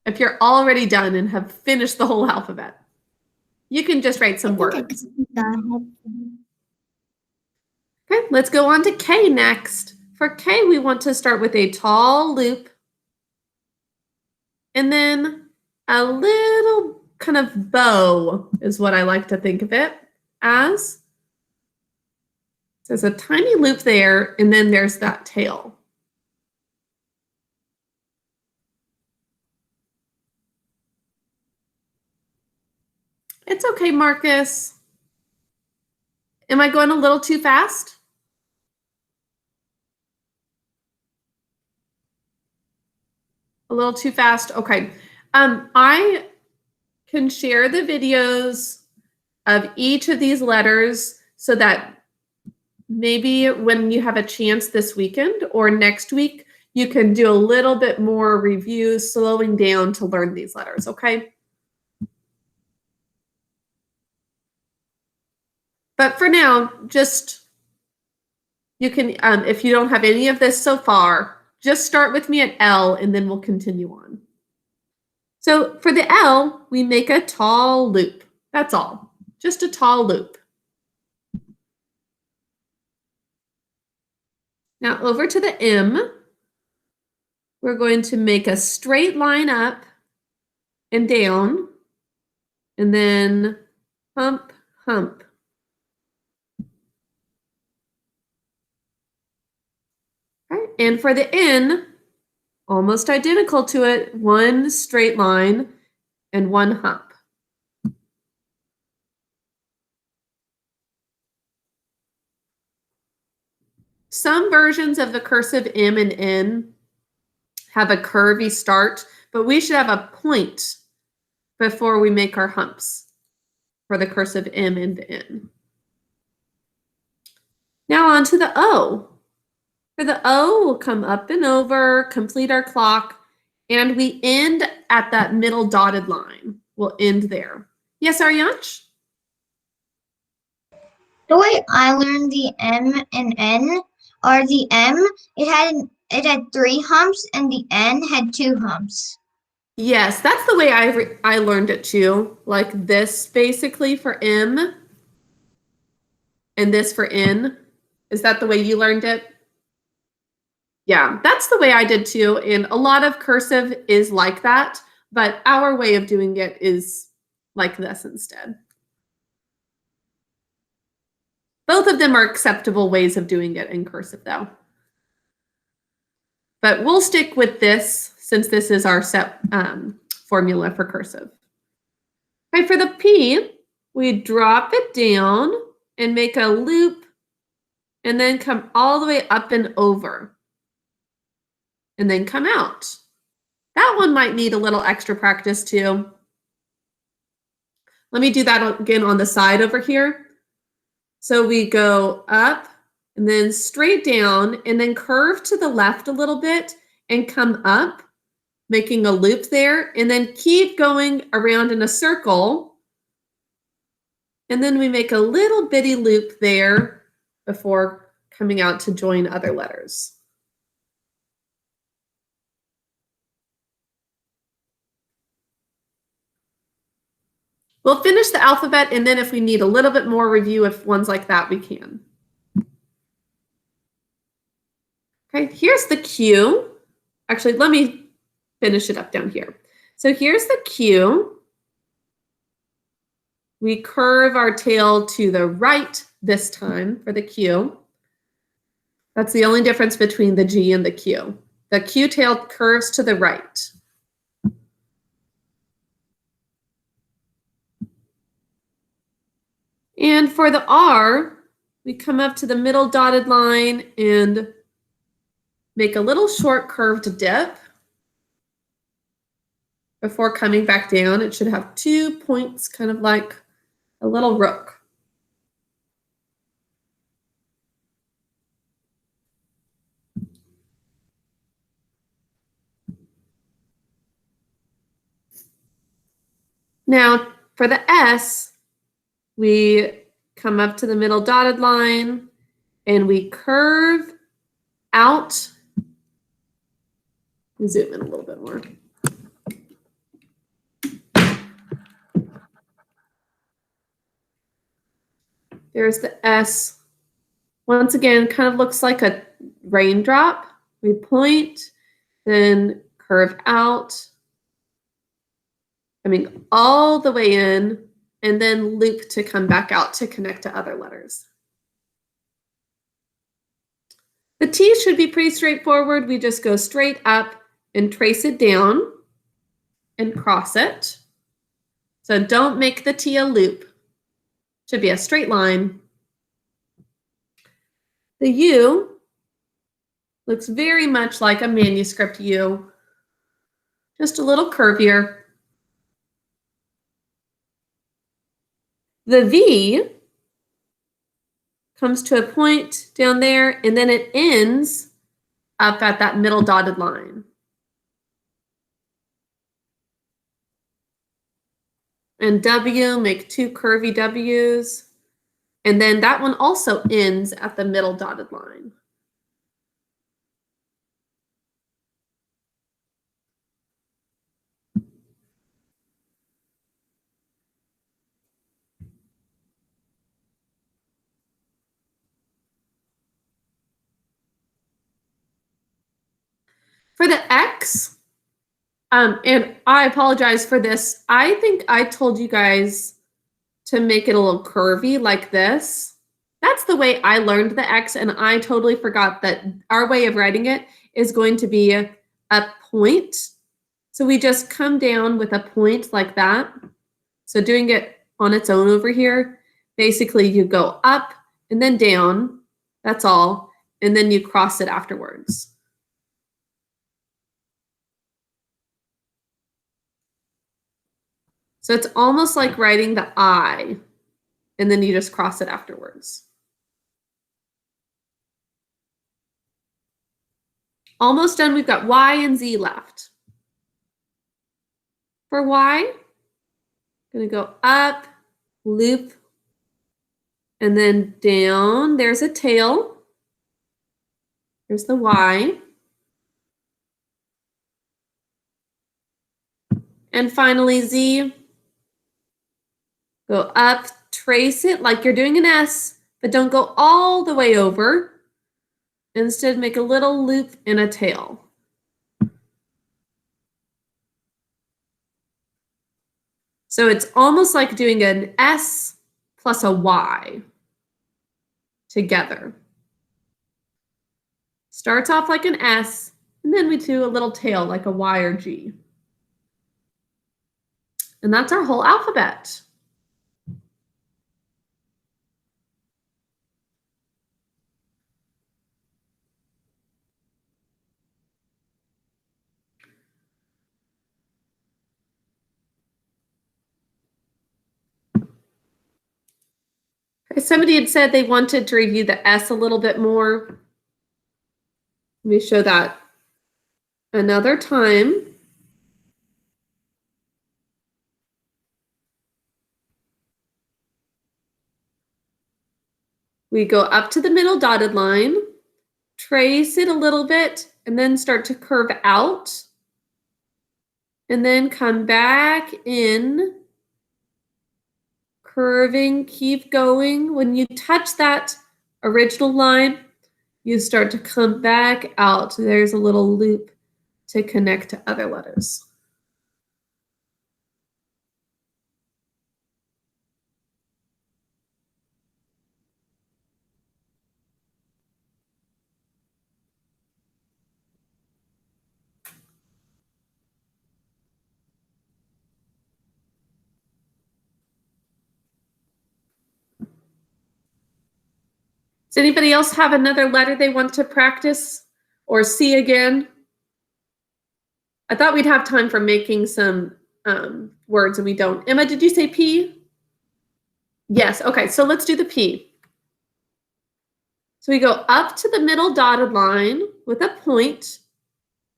if you're already done and have finished the whole alphabet. You can just write some words. Okay, let's go on to K next. For K, we want to start with a tall loop and then a little kind of bow is what I like to think of it as. So there's a tiny loop there, and then there's that tail. It's okay, Marcus. Am I going a little too fast? A little too fast? Okay. I can share the videos of each of these letters so that maybe when you have a chance this weekend or next week, you can do a little bit more review, slowing down to learn these letters, okay? But for now, just, you can, if you don't have any of this so far, just start with me at L and then we'll continue on. So for the L, we make a tall loop. That's all, just a tall loop. Now over to the M, we're going to make a straight line up and down, and then hump, hump. Right. And for the N, almost identical to it, one straight line and one hump. Some versions of the cursive M and N have a curvy start, but we should have a point before we make our humps for the cursive M and N. Now on to the O. For the O, we'll come up and over, complete our clock, and we end at that middle dotted line. We'll end there. Yes, Aryansh? The way I learned the M and N, or the M, it had 3 humps, and the N had 2 humps. Yes, that's the way I learned it too. Like this basically for M and this for N. Is that the way you learned it? Yeah, that's the way I did too. And a lot of cursive is like that, but our way of doing it is like this instead. Both of them are acceptable ways of doing it in cursive though. But we'll stick with this since this is our set formula for cursive. Okay, for the P, we drop it down and make a loop and then come all the way up and over and then come out. That one might need a little extra practice too. Let me do that again on the side over here. So we go up and then straight down and then curve to the left a little bit and come up, making a loop there, and then keep going around in a circle. And then we make a little bitty loop there before coming out to join other letters. We'll finish the alphabet, and then if we need a little bit more review of ones like that, we can. Okay, here's the Q. Actually, let me finish it up down here. So here's the Q. We curve our tail to the right this time for the Q. That's the only difference between the G and the Q. The Q tail curves to the right. And for the R, we come up to the middle dotted line and make a little short curved dip before coming back down. It should have 2 points, kind of like a little rook. Now for the S, we come up to the middle dotted line and we curve out. Zoom in a little bit more. There's the S. Once again, kind of looks like a raindrop. We point, then curve out. I mean, all the way in, and then loop to come back out to connect to other letters. The T should be pretty straightforward. We just go straight up and trace it down and cross it. So don't make the T a loop. Should be a straight line. The U looks very much like a manuscript U, just a little curvier. The V comes to a point down there, and then it ends up at that middle dotted line. And W, make two curvy W's. And then that one also ends at the middle dotted line. For the X, and I apologize for this. I think I told you guys to make it a little curvy like this. That's the way I learned the X, and I totally forgot that our way of writing it is going to be a point. So we just come down with a point like that. So doing it on its own over here, basically you go up and then down, that's all, and then you cross it afterwards. So it's almost like writing the I, and then you just cross it afterwards. Almost done. We've got Y and Z left. For Y, I'm going to go up, loop, and then down. There's a tail. There's the Y. And finally, Z. Go up, trace it like you're doing an S, but don't go all the way over. Instead, make a little loop and a tail. So it's almost like doing an S plus a Y together. Starts off like an S, and then we do a little tail like a Y or G. And that's our whole alphabet. Somebody had said they wanted to review the S a little bit more. Let me show that another time. We go up to the middle dotted line, trace it a little bit, and then start to curve out. And then come back in, curving, keep going. When you touch that original line, you start to come back out. There's a little loop to connect to other letters. Does anybody else have another letter they want to practice or see again? I thought we'd have time for making some words and we don't. Emma, did you say P? Yes, okay, so let's do the P. So we go up to the middle dotted line with a point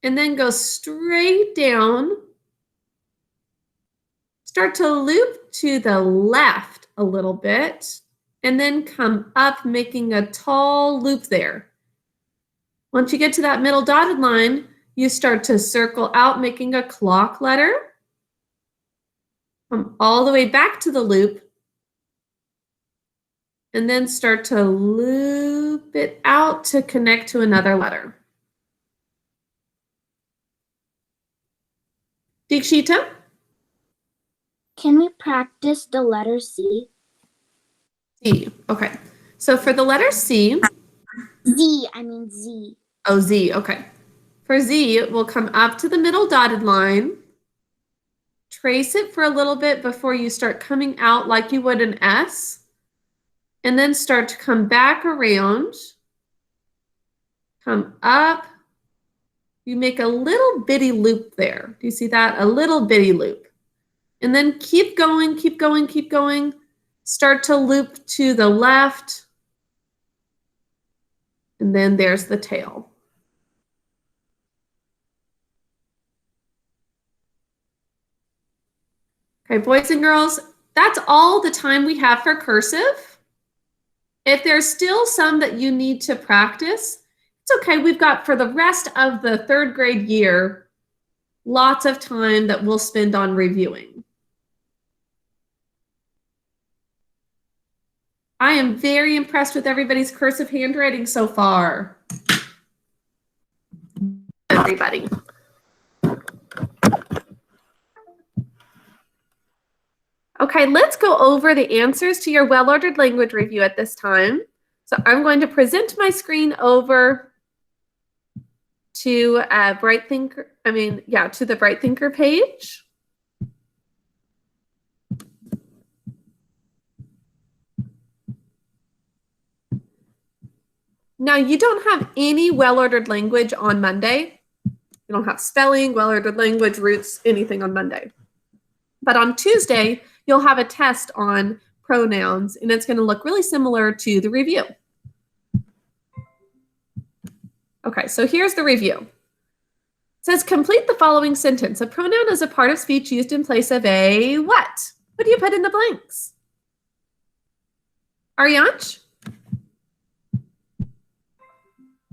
and then go straight down. Start to loop to the left a little bit and then come up, making a tall loop there. Once you get to that middle dotted line, you start to circle out, making a clock letter. Come all the way back to the loop. And then start to loop it out to connect to another letter. Dikshita? Can we practice the letter C? C. Okay. So for the letter C, Z. I mean Z. Oh, Z. Okay. For Z, we'll come up to the middle dotted line. Trace it for a little bit before you start coming out like you would an S. And then start to come back around. Come up. You make a little bitty loop there. Do you see that? A little bitty loop. And then keep going, keep going, keep going. Start to loop to the left. And then there's the tail. Okay, boys and girls, that's all the time we have for cursive. If there's still some that you need to practice, it's okay. We've got for the rest of the 3rd grade year, lots of time that we'll spend on reviewing. I am very impressed with everybody's cursive handwriting so far. Everybody. Okay, let's go over the answers to your well-ordered language review at this time. So I'm going to present my screen over to to the Bright Thinker page. Now, you don't have any well-ordered language on Monday. You don't have spelling, well-ordered language, roots, anything on Monday. But on Tuesday, you'll have a test on pronouns, and it's going to look really similar to the review. Okay, so here's the review. It says, complete the following sentence. A pronoun is a part of speech used in place of a what? What do you put in the blanks? Arianch?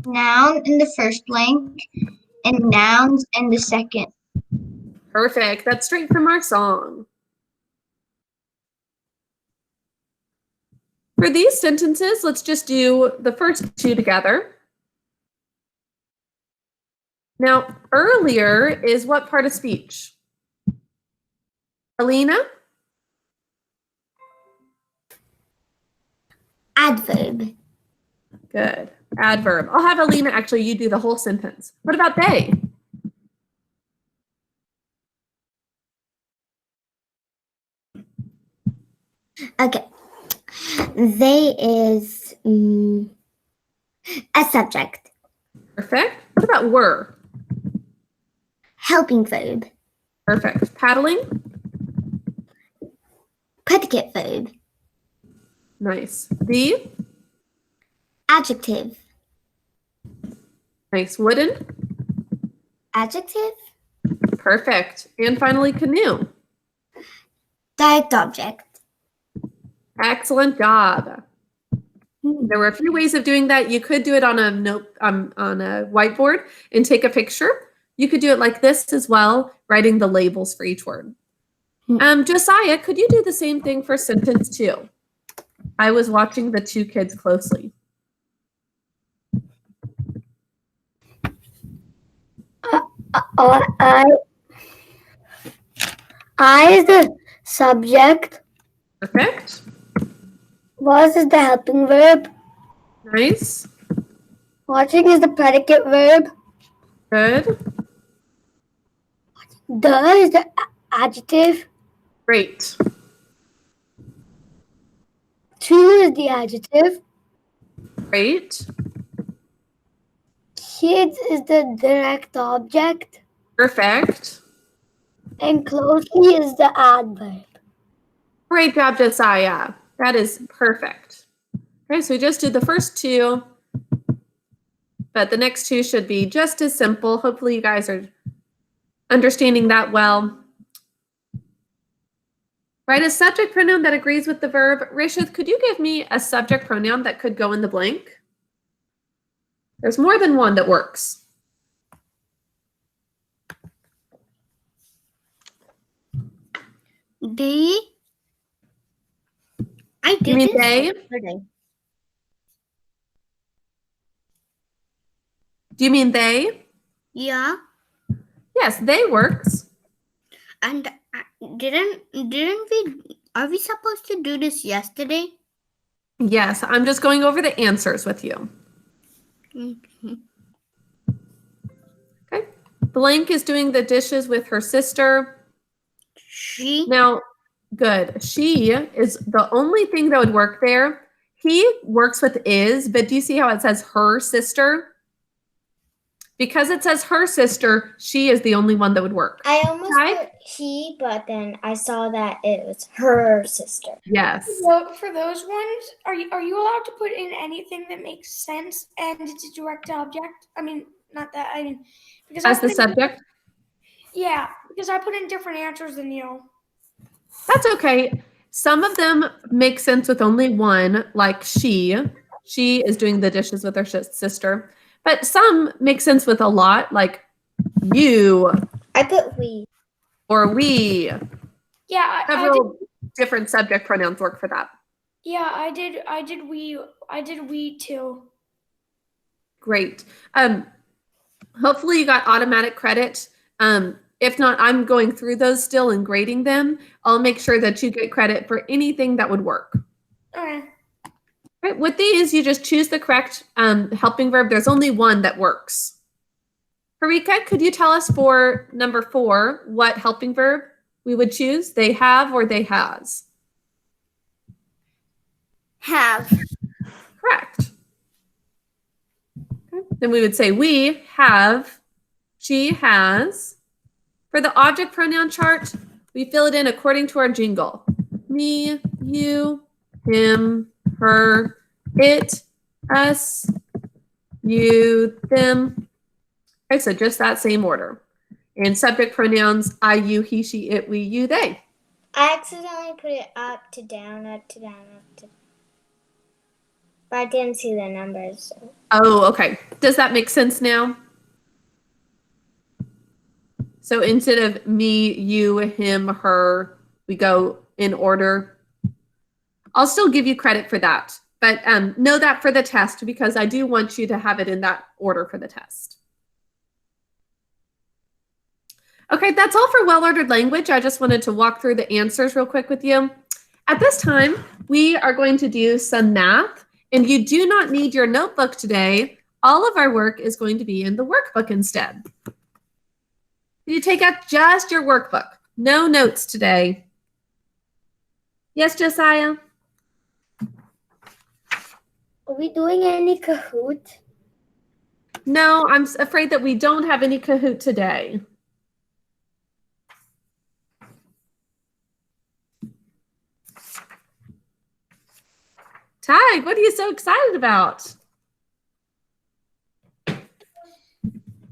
Noun in the first blank and nouns in the second. Perfect. That's straight from our song. For these sentences, let's just do the first 2 together. Now, earlier is what part of speech? Alina? Adverb. Good. Adverb. I'll have Alina actually, you do the whole sentence. What about they? Okay. They is a subject. Perfect. What about were? Helping verb. Perfect. Paddling? Predicate verb. Nice. The? Adjective. Nice. Wooden? Adjective. Perfect. And finally, canoe. Direct object. Excellent job. There were a few ways of doing that. You could do it on a whiteboard and take a picture. You could do it like this as well, writing the labels for each word. Josiah, could you do the same thing for sentence 2? I was watching the 2 kids closely. I is the subject. Perfect. Was is the helping verb. Nice. Watching is the predicate verb. Good. The is the adjective. Great. To is the adjective. Great. Kids is the direct object. Perfect. And closely is the adverb. Great job, Josiah. That is perfect. Okay, so we just did the first 2, but the next 2 should be just as simple. Hopefully you guys are understanding that well. Write a subject pronoun that agrees with the verb. Rishith, could you give me a subject pronoun that could go in the blank? There's more than one that works. They. I did You mean this they? yesterday. Do you mean they? Yeah, Yes, they works. and didn't we? Are we supposed to do this yesterday? Yes, I'm just going over the answers with you. Okay. Blank is doing the dishes with her sister. She. Now, good. She is the only thing that would work there. He works with is, but do you see how it says her sister? Because it says her sister, she is the only one that would work. I almost Ty? put he, but then I saw that it was her sister. Yes. Well, for those ones, are you allowed to put in anything that makes sense and it's a direct object? I mean, not that. I mean, because As the subject? Yeah, because I put in different answers than you. That's okay. Some of them make sense with only one, like she. She is doing the dishes with her sister. But some make sense with a lot, like you I put we. or we. Yeah, I did. Several different subject pronouns work for that. Yeah, I did we too. Great. Hopefully you got automatic credit. If not, I'm going through those still and grading them. I'll make sure that you get credit for anything that would work. Okay. Right, with these, you just choose the correct helping verb. There's only one that works. Harika, could you tell us for number 4 what helping verb we would choose? They have or they has? Have. Correct. Okay. Then we would say we have, she has. For the object pronoun chart, we fill it in according to our jingle. Me, you, him, her, it, us, you, them. Okay, so just that same order. And subject pronouns, I, you, he, she, it, we, you, they. I accidentally put it up to down, up to down, up to. But I didn't see the numbers. So. Oh, okay. Does that make sense now? So instead of me, you, him, her, we go in order. I'll still give you credit for that, but know that for the test because I do want you to have it in that order for the test. Okay, that's all for well-ordered language. I just wanted to walk through the answers real quick with you. At this time, we are going to do some math, and you do not need your notebook today. All of our work is going to be in the workbook instead. You take out just your workbook. No notes today. Yes, Josiah? Are we doing any Kahoot? No, I'm afraid that we don't have any Kahoot today. Tig, what are you so excited about?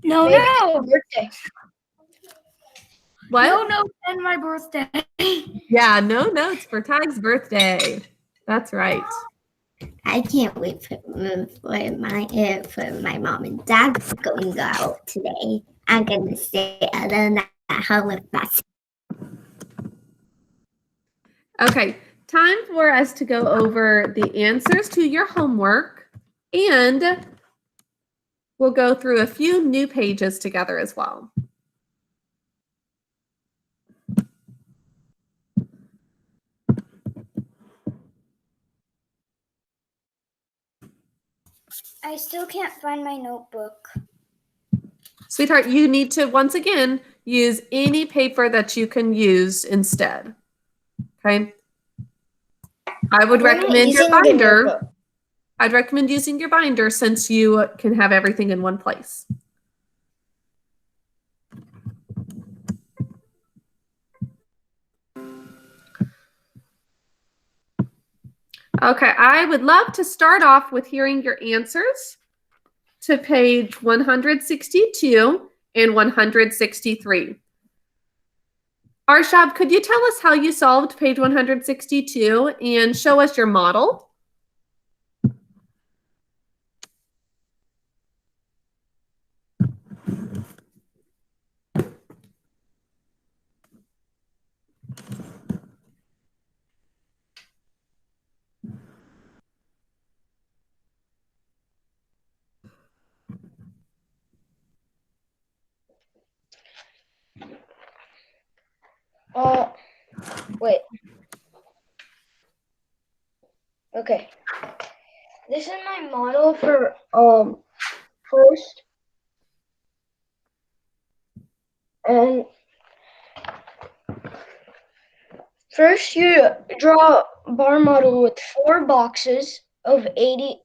No. Birthday. What? No notes and my birthday. Yeah, no notes for Tig's birthday. That's right. I can't wait for my mom and dad's going out today. I'm gonna stay at home with my. Okay, time for us to go over the answers to your homework, and we'll go through a few new pages together as well. I still can't find my notebook. Sweetheart, you need to, once again, use any paper that you can use instead. Okay? I would recommend your binder. I'd recommend using your binder since you can have everything in one place. Okay, I would love to start off with hearing your answers to page 162 and 163. Arshab, could you tell us how you solved page 162 and show us your model? Oh, wait. Okay. This is my model for first. And first you draw a bar model with 4 boxes of 88.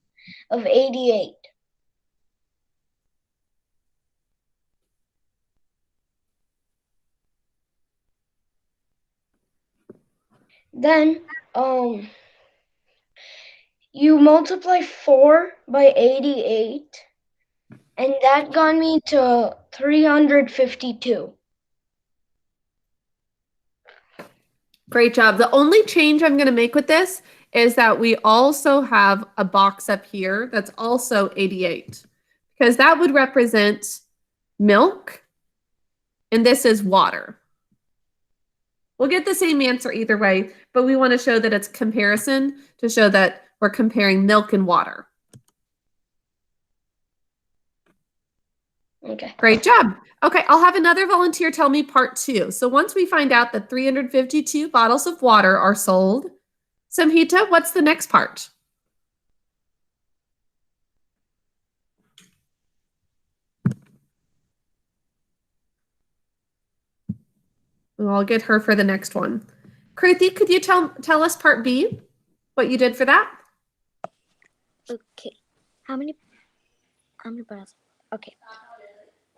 Then you multiply 4 by 88, and that got me to 352. Great job. The only change I'm going to make with this is that we also have a box up here that's also 88, because that would represent milk, and this is water. We'll get the same answer either way, but we want to show that it's comparison to show that we're comparing milk and water. Okay. Great job. Okay, I'll have another volunteer tell me part 2. So once we find out that 352 bottles of water are sold, Samhita, what's the next part? I'll get her for the next one. Krithi, could you tell us part B, what you did for that? Okay. How many bottles? Okay.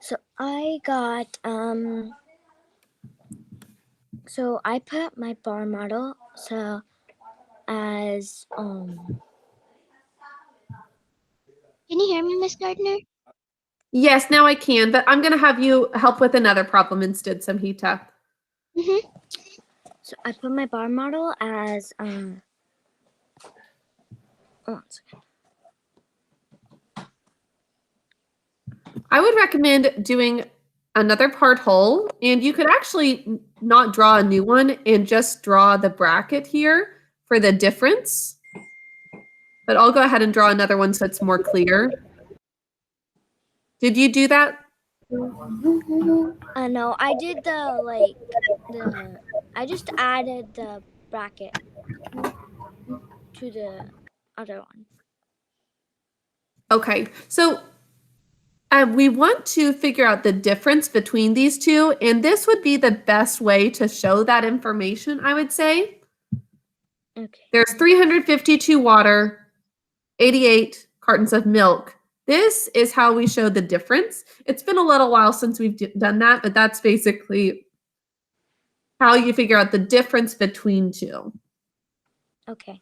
So I got so I put my bar model as Can you hear me, Miss Gardner? Yes, now I can, but I'm going to have you help with another problem instead, Samhita. So I put my bar model as one second. I would recommend doing another part whole, and you could actually not draw a new one and just draw the bracket here for the difference. But I'll go ahead and draw another one so it's more clear. Did you do that? No, I did I just added the bracket to the other one. Okay, so we want to figure out the difference between these two, and this would be the best way to show that information, I would say. Okay. There's 352 water, 88 cartons of milk. This is how we show the difference. It's been a little while since we've done that, but that's basically how you figure out the difference between two. Okay.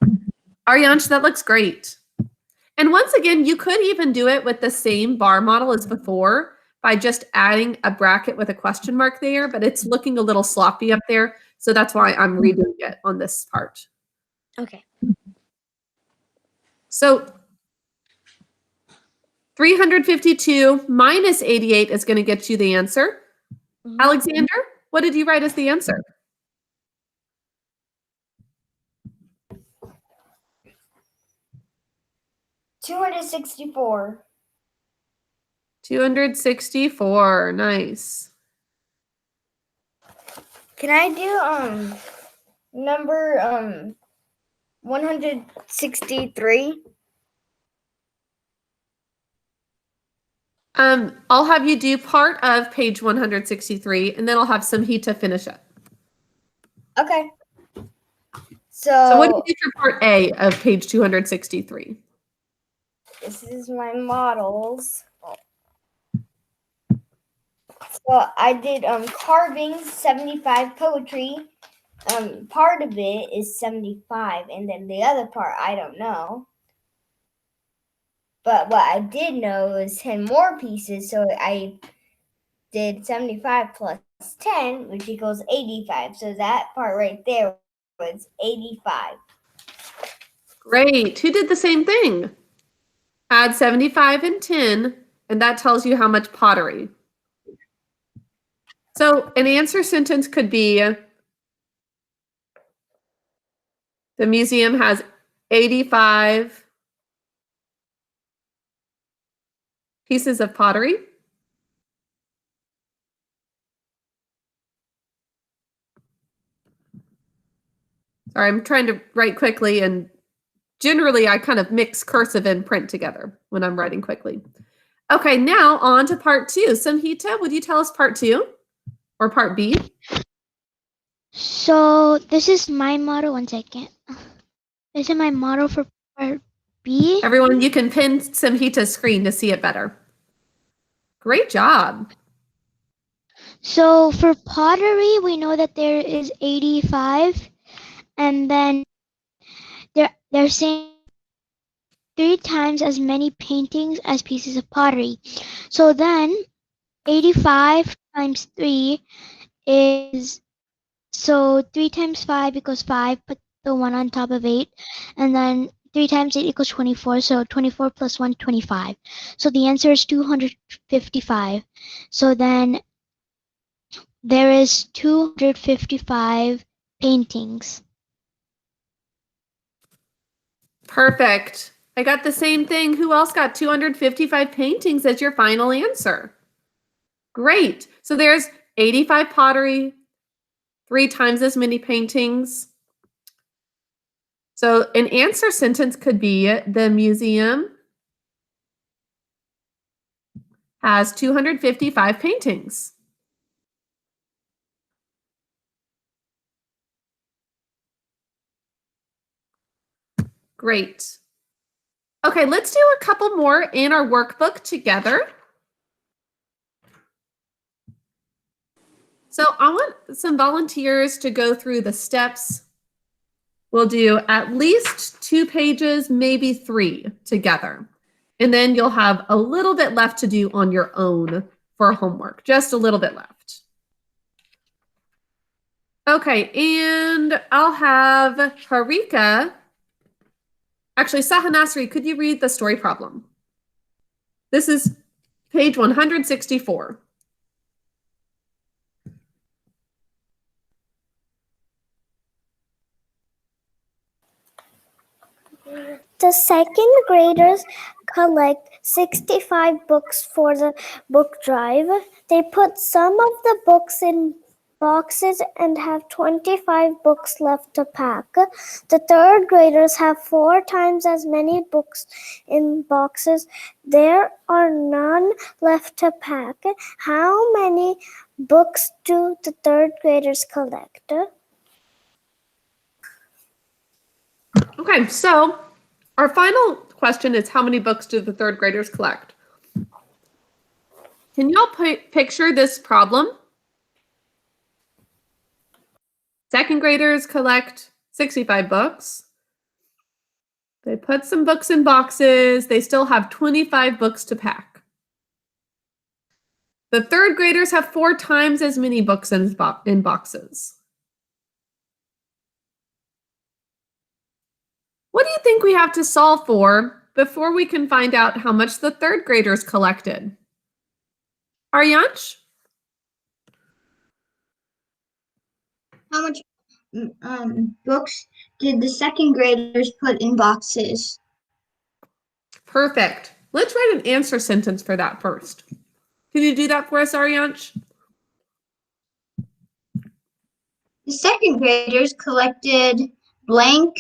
Aryansh, that looks great. And once again, you could even do it with the same bar model as before by just adding a bracket with a question mark there, but it's looking a little sloppy up there. So that's why I'm redoing it on this part. Okay. So 352 minus 88 is going to get you the answer. Alexander, what did you write as the answer? $264. 264. Nice. Can I do number 163? I'll have you do part of page 163, and then I'll have Samhita finish it. Okay. So what do you do for part A of page 263? This is my models. So I did carvings, 75, poetry. Part of it is 75, and then the other part I don't know. But what I did know is 10 more pieces, so I did 75 plus 10, which equals 85. So that part right there was 85. Great. Who did the same thing? Add 75 and 10, and that tells you how much pottery. So an answer sentence could be, the museum has 85 pieces of pottery. Sorry, I'm trying to write quickly, and generally I kind of mix cursive and print together when I'm writing quickly. Okay, now on to part 2. Samhita, would you tell us part 2 or part B? So this is my model. 1 second. This is my model for part B. Everyone, you can pin Samhita's screen to see it better. Great job. So for pottery, we know that there is 85, and then they're saying 3 times as many paintings as pieces of pottery. So then 85 times 3 is, so 3 times 5 equals 5, put the 1 on top of 8, and then 3 times 8 equals 24, so 24 plus 1, 25. So the answer is 255. So then there is 255 paintings. Perfect. I got the same thing. Who else got 255 paintings as your final answer? Great. So there's 85 pottery, 3 times as many paintings. So an answer sentence could be the museum has 255 paintings. Great. Okay, let's do a couple more in our workbook together. So I want some volunteers to go through the steps. We'll do at least 2 pages, maybe 3 together. And then you'll have a little bit left to do on your own for homework, just a little bit left. Okay, and I'll have Harika. Actually, Sahanasri, could you read the story problem? This is page 164. The second graders collect 65 books for the book drive. They put some of the books in boxes and have 25 books left to pack. The third graders have 4 times as many books in boxes. There are none left to pack. How many books do the third graders collect? Okay, so our final question is, how many books do the third graders collect? Can y'all picture this problem? Second graders collect 65 books. They put some books in boxes. They still have 25 books to pack. The third graders have 4 times as many books in boxes. What do you think we have to solve for before we can find out how much the third graders collected? Aryansh? How much books did the second graders put in boxes? Perfect. Let's write an answer sentence for that first. Can you do that for us, Aryansh? The second graders collected blank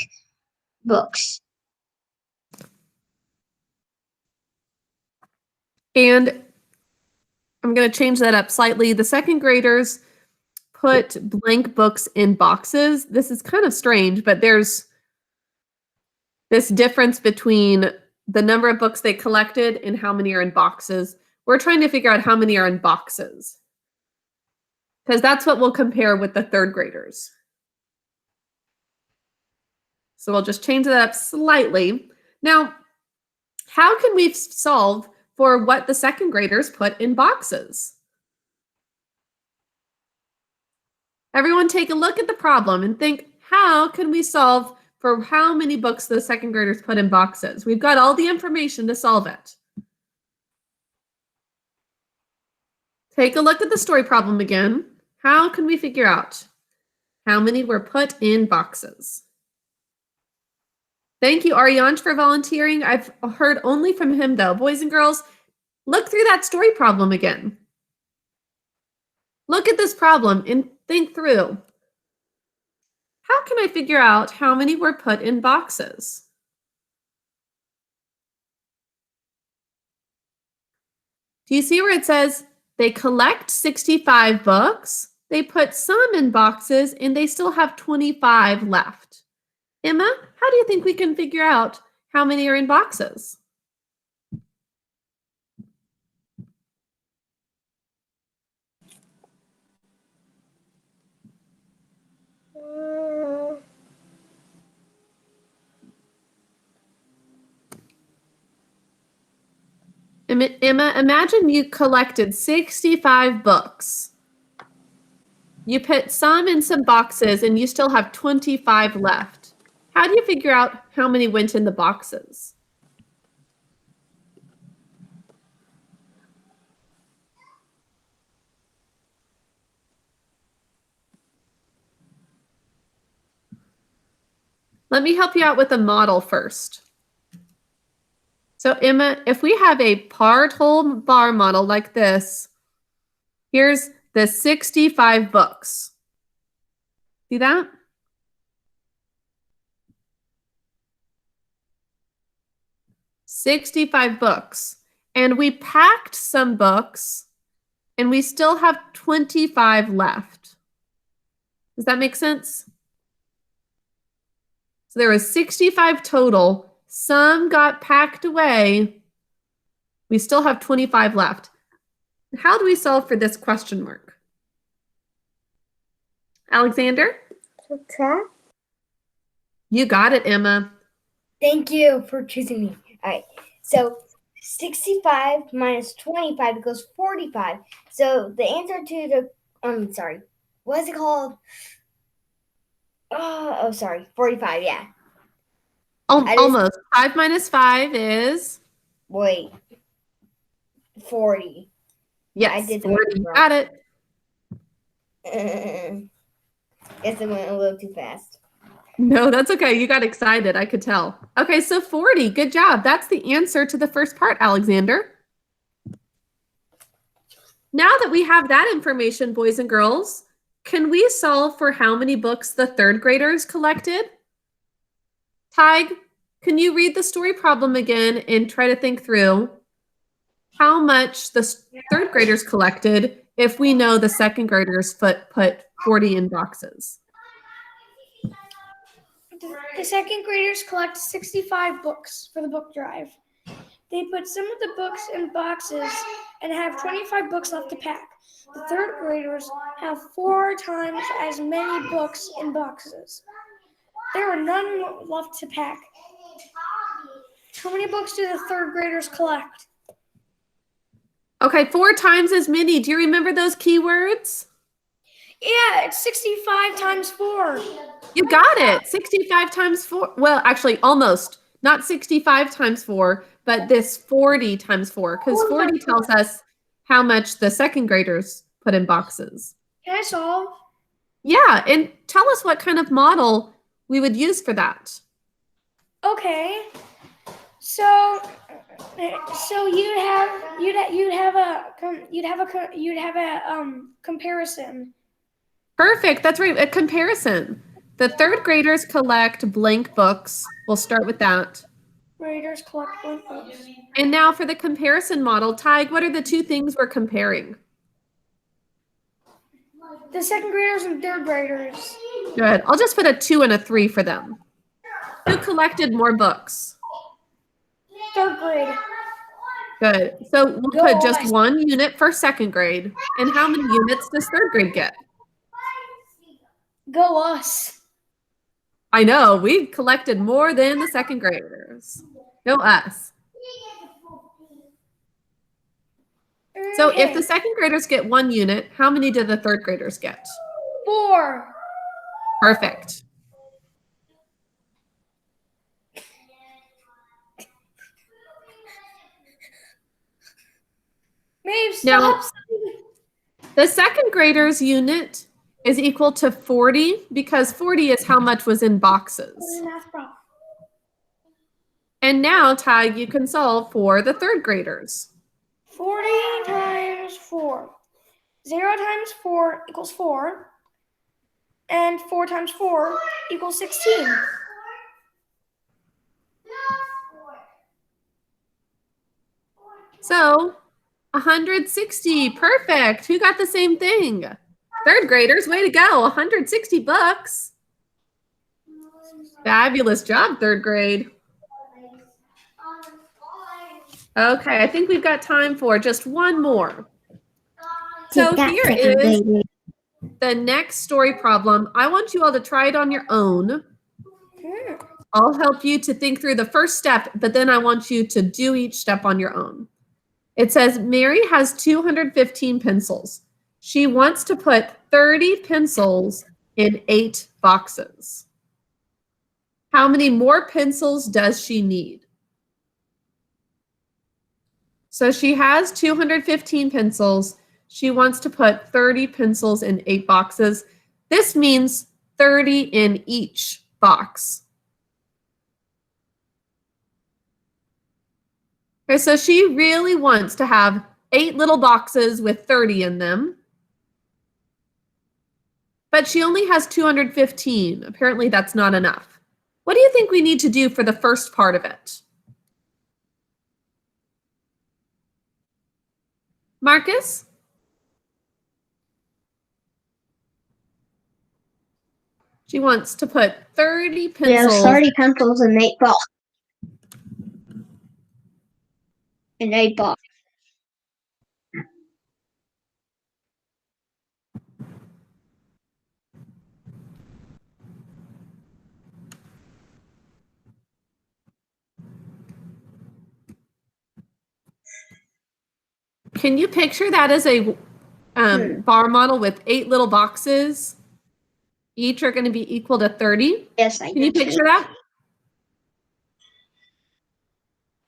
books. And I'm going to change that up slightly. The second graders put blank books in boxes. This is kind of strange, but there's this difference between the number of books they collected and how many are in boxes. We're trying to figure out how many are in boxes, because that's what we'll compare with the third graders. So we'll just change that up slightly. Now, how can we solve for what the second graders put in boxes? Everyone take a look at the problem and think, how can we solve for how many books the second graders put in boxes? We've got all the information to solve it. Take a look at the story problem again. How can we figure out how many were put in boxes? Thank you, Aryansh, for volunteering. I've heard only from him, though. Boys and girls, look through that story problem again. Look at this problem and think through. How can I figure out how many were put in boxes? Do you see where it says they collect 65 books, they put some in boxes, and they still have 25 left? Emma, how do you think we can figure out how many are in boxes? Emma, imagine you collected 65 books. You put some in some boxes and you still have 25 left. How do you figure out how many went in the boxes? Let me help you out with a model first. So Emma, if we have a par-total bar model like this, here's the 65 books. See that? $65 books. And we packed some books and we still have 25 left. Does that make sense? So there was 65 total. Some got packed away. We still have 25 left. How do we solve for this question mark? Alexander? Subtract. You got it, Emma. Thank you for choosing me. All right. So 65 minus 25 equals 45. So the answer to the, sorry, what is it called? Oh, sorry, 45, yeah. Almost. 5 minus 5 is? Wait, 40. Yes, I did 40. Got it. Guess I went a little too fast. No, that's okay. You got excited. I could tell. Okay, so 40. Good job. That's the answer to the first part, Alexander. Now that we have that information, boys and girls, can we solve for how many books the third graders collected? Tig, can you read the story problem again and try to think through how much the third graders collected if we know the second graders put 40 in boxes? The second graders collect 65 books for the book drive. They put some of the books in boxes and have 25 books left to pack. The third graders have 4 times as many books in boxes. There are none left to pack. How many books do the third graders collect? Okay, 4 times as many. Do you remember those keywords? Yeah, it's 65 times 4. You got it. 65 times 4. Well, actually, almost. Not 65 times 4, but this 40 times 4, because 40 tells us how much the second graders put in boxes. Can I solve? Yeah, and tell us what kind of model we would use for that. Okay. So you'd have a comparison. Perfect. That's right. A comparison. The third graders collect blank books. We'll start with that. Graders collect blank books. And now for the comparison model, Tig, what are the 2 things we're comparing? The second graders and third graders. Good. I'll just put a 2 and a 3 for them. Who collected more books? Third grade. Good. So we'll put just 1 unit for second grade. And how many units does third grade get? Go us. I know, we collected more than the second graders. Go us. So if the second graders get 1 unit, how many did the third graders get? 4. Perfect. Now, the second graders unit is equal to 40 because 40 is how much was in boxes. And now, Tig, you can solve for the third graders. 40 times 4. 0 times 4 equals 4. And 4 times 4 equals 16. So 160. Perfect. Who got the same thing? Third graders, way to go. 160 books. Fabulous job, third grade. Okay, I think we've got time for just one more. So Take that, here second is graders. the next story problem. I want you all to try it on your own. I'll help you to think through the first step, but then I want you to do each step on your own. It says Mary has 215 pencils. She wants to put 30 pencils in 8 boxes. How many more pencils does she need? So she has 215 pencils. She wants to put 30 pencils in 8 boxes. This means 30 in each box. Okay, so she really wants to have 8 little boxes with 30 in them. But she only has 215. Apparently that's not enough. What do you think we need to do for the first part of it? Marcus? She wants to put 30 pencils. There's 30 pencils in 8 boxes. In 8 boxes. Can you picture that as a bar model with 8 little boxes? Each are going to be equal to 30. Yes, I Can you can see. picture that?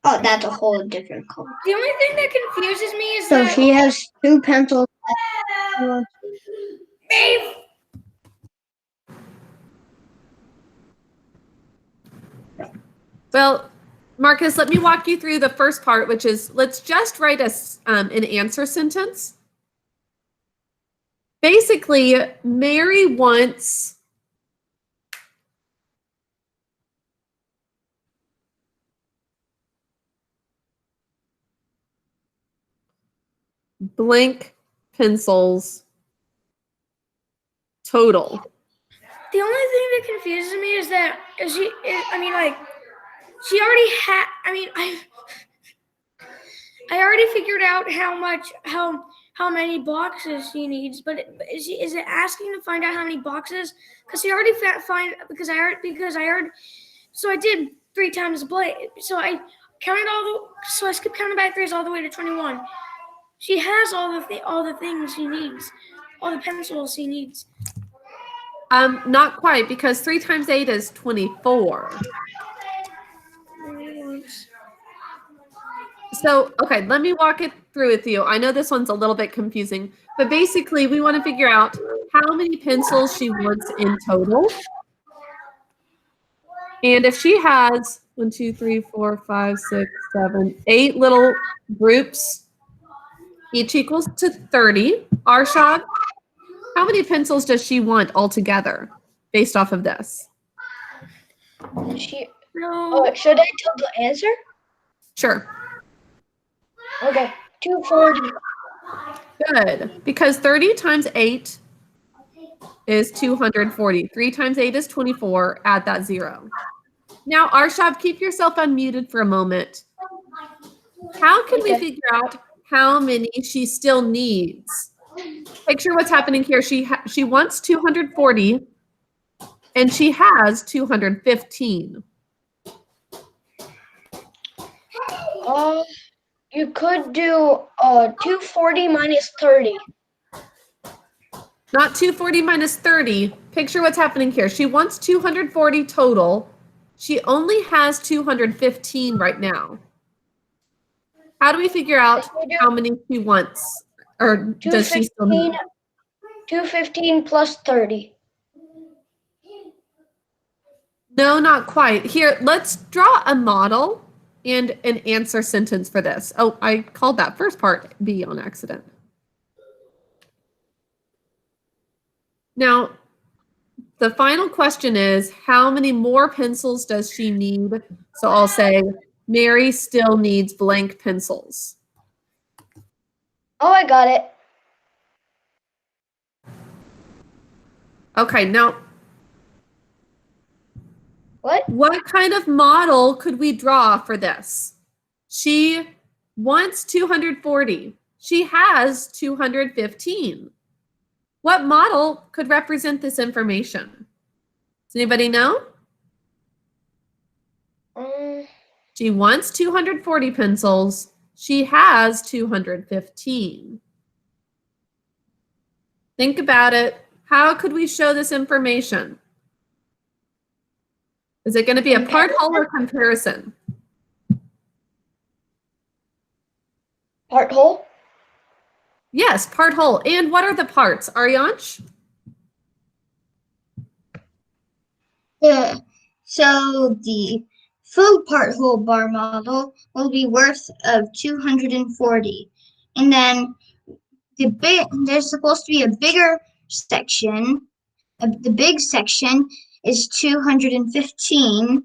Oh, that's a whole different color. The only thing that confuses me is So that she has 2 pencils. Maeve, Well, Marcus, let me walk you through the first part, which is let's just write an answer sentence. Basically, Mary wants blank pencils total. the only thing that confuses me is that she already had. I already figured out how many boxes she needs, but is it asking to find out how many boxes? Because she already because I heard. So I did 3 times blank. So I so I skipped counting by 3s all the way to 21. She has all the things she needs, all the pencils she needs. Not quite, because 3 times 8 is 24. So, okay, let me walk it through with you. I know this one's a little bit confusing, but basically we want to figure out how many pencils she wants in total. And if she has 1, 2, 3, 4, 5, 6, 7, 8 little groups, each equals to 30. Arshad, how many pencils does she want altogether based off of this? Should I tell the answer? Sure. Okay, 240. Good, because 30 times 8 is 240. 3 times 8 is 24. Add that 0. Now, Arshad, keep yourself unmuted for a moment. How can we figure out how many she still needs? Picture what's happening here. She wants 240, and she has 215. You could do 240 minus 30. Not 240 minus 30. Picture what's happening here. She wants 240 total. She only has 215 right now. How do we figure out how many she wants? Or does she still need? 215 plus 30. No, not quite. Here, let's draw a model and an answer sentence for this. Oh, I called that first part B on accident. Now, the final question is, how many more pencils does she need? So I'll say, Mary still needs blank pencils. Oh, I got it. Okay, now what kind of model could we draw for this? She wants 240. She has 215. What model could represent this information? Does anybody know? She wants 240 pencils. She has 215. Think about it. How could we show this information? Is it going to be a part whole or comparison? Part whole? Yes, part whole. And what are the parts, Ariansh? So the full part whole bar model will be worth of 240. And then there's supposed to be a bigger section. The big section is 215.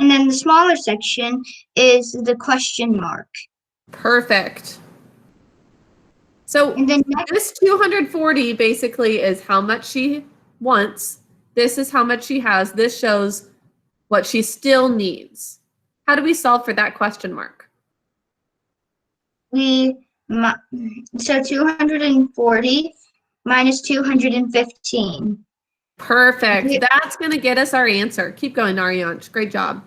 And then the smaller section is the question mark. Perfect. So And then this 240 basically is how much she wants. This is how much she has. This shows what she still needs. How do we solve for that question mark? So 240 minus 215. Perfect. That's going to get us our answer. Keep going, Ariansh. Great job.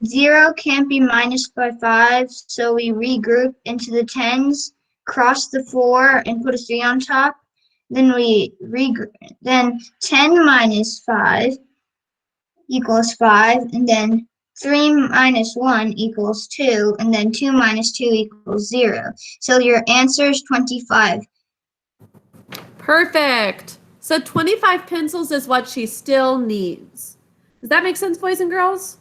0 can't be minus by 5, so we regroup into the tens, cross the 4, and put a 3 on top. Then we regroup. Then 10 minus 5 equals 5, and then 3 minus 1 equals 2, and then 2 minus 2 equals 0. So your answer is 25. Perfect. So 25 pencils is what she still needs. Does that make sense, boys and girls?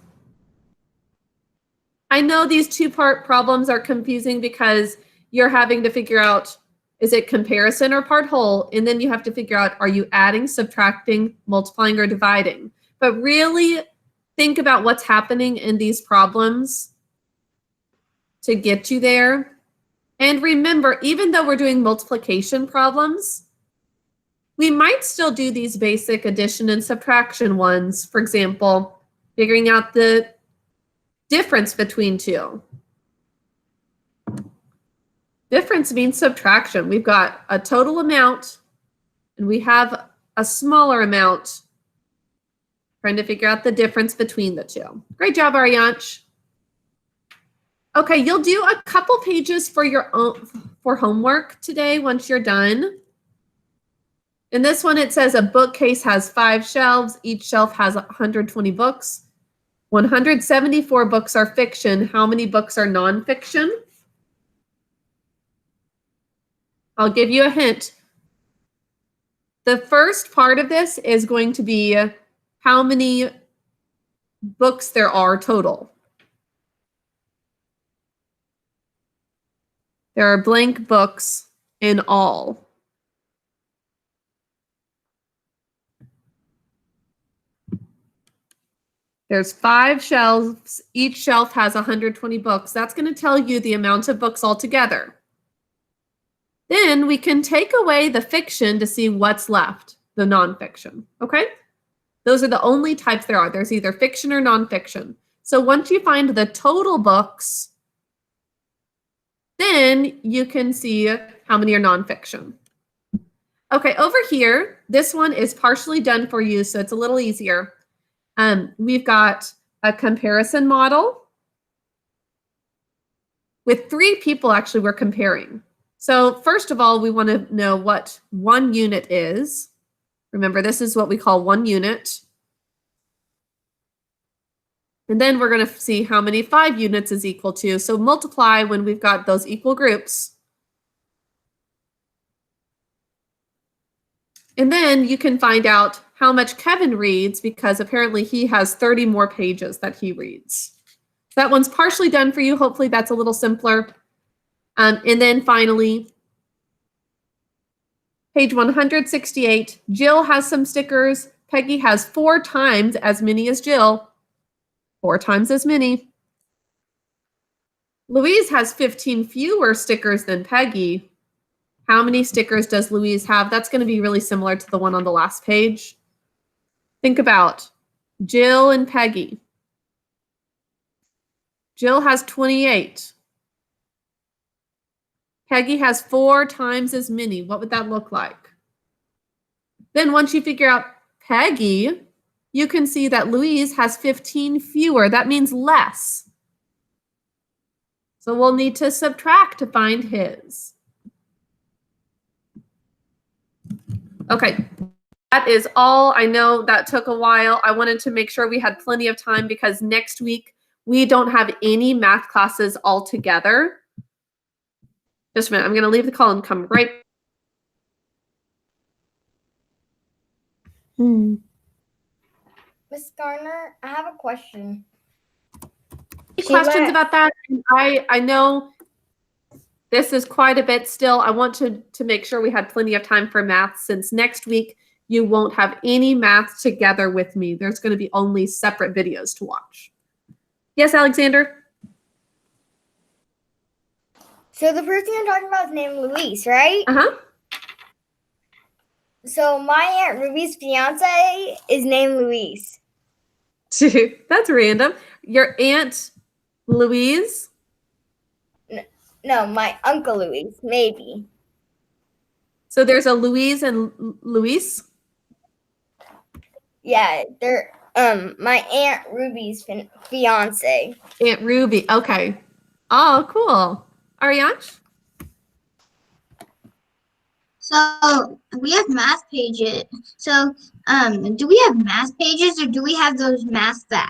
I know these two-part problems are confusing because you're having to figure out, is it comparison or part whole? And then you have to figure out, are you adding, subtracting, multiplying, or dividing? But really think about what's happening in these problems to get you there. And remember, even though we're doing multiplication problems, we might still do these basic addition and subtraction ones. For example, figuring out the difference between two. Difference means subtraction. We've got a total amount and we have a smaller amount. Trying to figure out the difference between the two. Great job, Ariansh. Okay, you'll do a couple pages for your own homework today once you're done. In this one, it says a bookcase has 5 shelves. Each shelf has 120 books. 174 books are fiction. How many books are nonfiction? I'll give you a hint. The first part of this is going to be how many books there are total. There are blank books in all. There's 5 shelves. Each shelf has 120 books. That's going to tell you the amount of books altogether. Then we can take away the fiction to see what's left, the nonfiction, okay? Those are the only types there are. There's either fiction or nonfiction. So once you find the total books, then you can see how many are nonfiction. Okay, over here, this one is partially done for you, so it's a little easier. We've got a comparison model with 3 people actually we're comparing. So first of all, we want to know what 1 unit is. Remember, this is what we call 1 unit. And then we're going to see how many 5 units is equal to. So multiply when we've got those equal groups. And then you can find out how much Kevin reads because apparently he has 30 more pages that he reads. That one's partially done for you. Hopefully that's a little simpler. And then finally, page 168, Jill has some stickers. Peggy has 4 times as many as Jill. 4 times as many. Louise has 15 fewer stickers than Peggy. How many stickers does Louise have? That's going to be really similar to the one on the last page. Think about Jill and Peggy. Jill has 28. Peggy has 4 times as many. What would that look like? Then once you figure out Peggy, you can see that Louise has 15 fewer. That means less. So we'll need to subtract to find his. Okay, that is all. I know that took a while. I wanted to make sure we had plenty of time because next week we don't have any math classes altogether. Just a minute, I'm going to leave the call and come right. Miss Garner, I have a question. Any questions about that? I know this is quite a bit still. I want to make sure we had plenty of time for math since next week you won't have any math together with me. There's going to be only separate videos to watch. Yes, Alexander? So the person you're talking about is named Luis, right? Uh-huh. So my Aunt Ruby's fiance is named Luis. That's random. Your Aunt Louise? No, my Uncle Luis, maybe. So there's a Louise and Luis? Yeah, they're my Aunt Ruby's fiance. Aunt Ruby. Okay. Oh, cool. Ariansh? So we have math pages. So do we have math pages or do we have those math facts?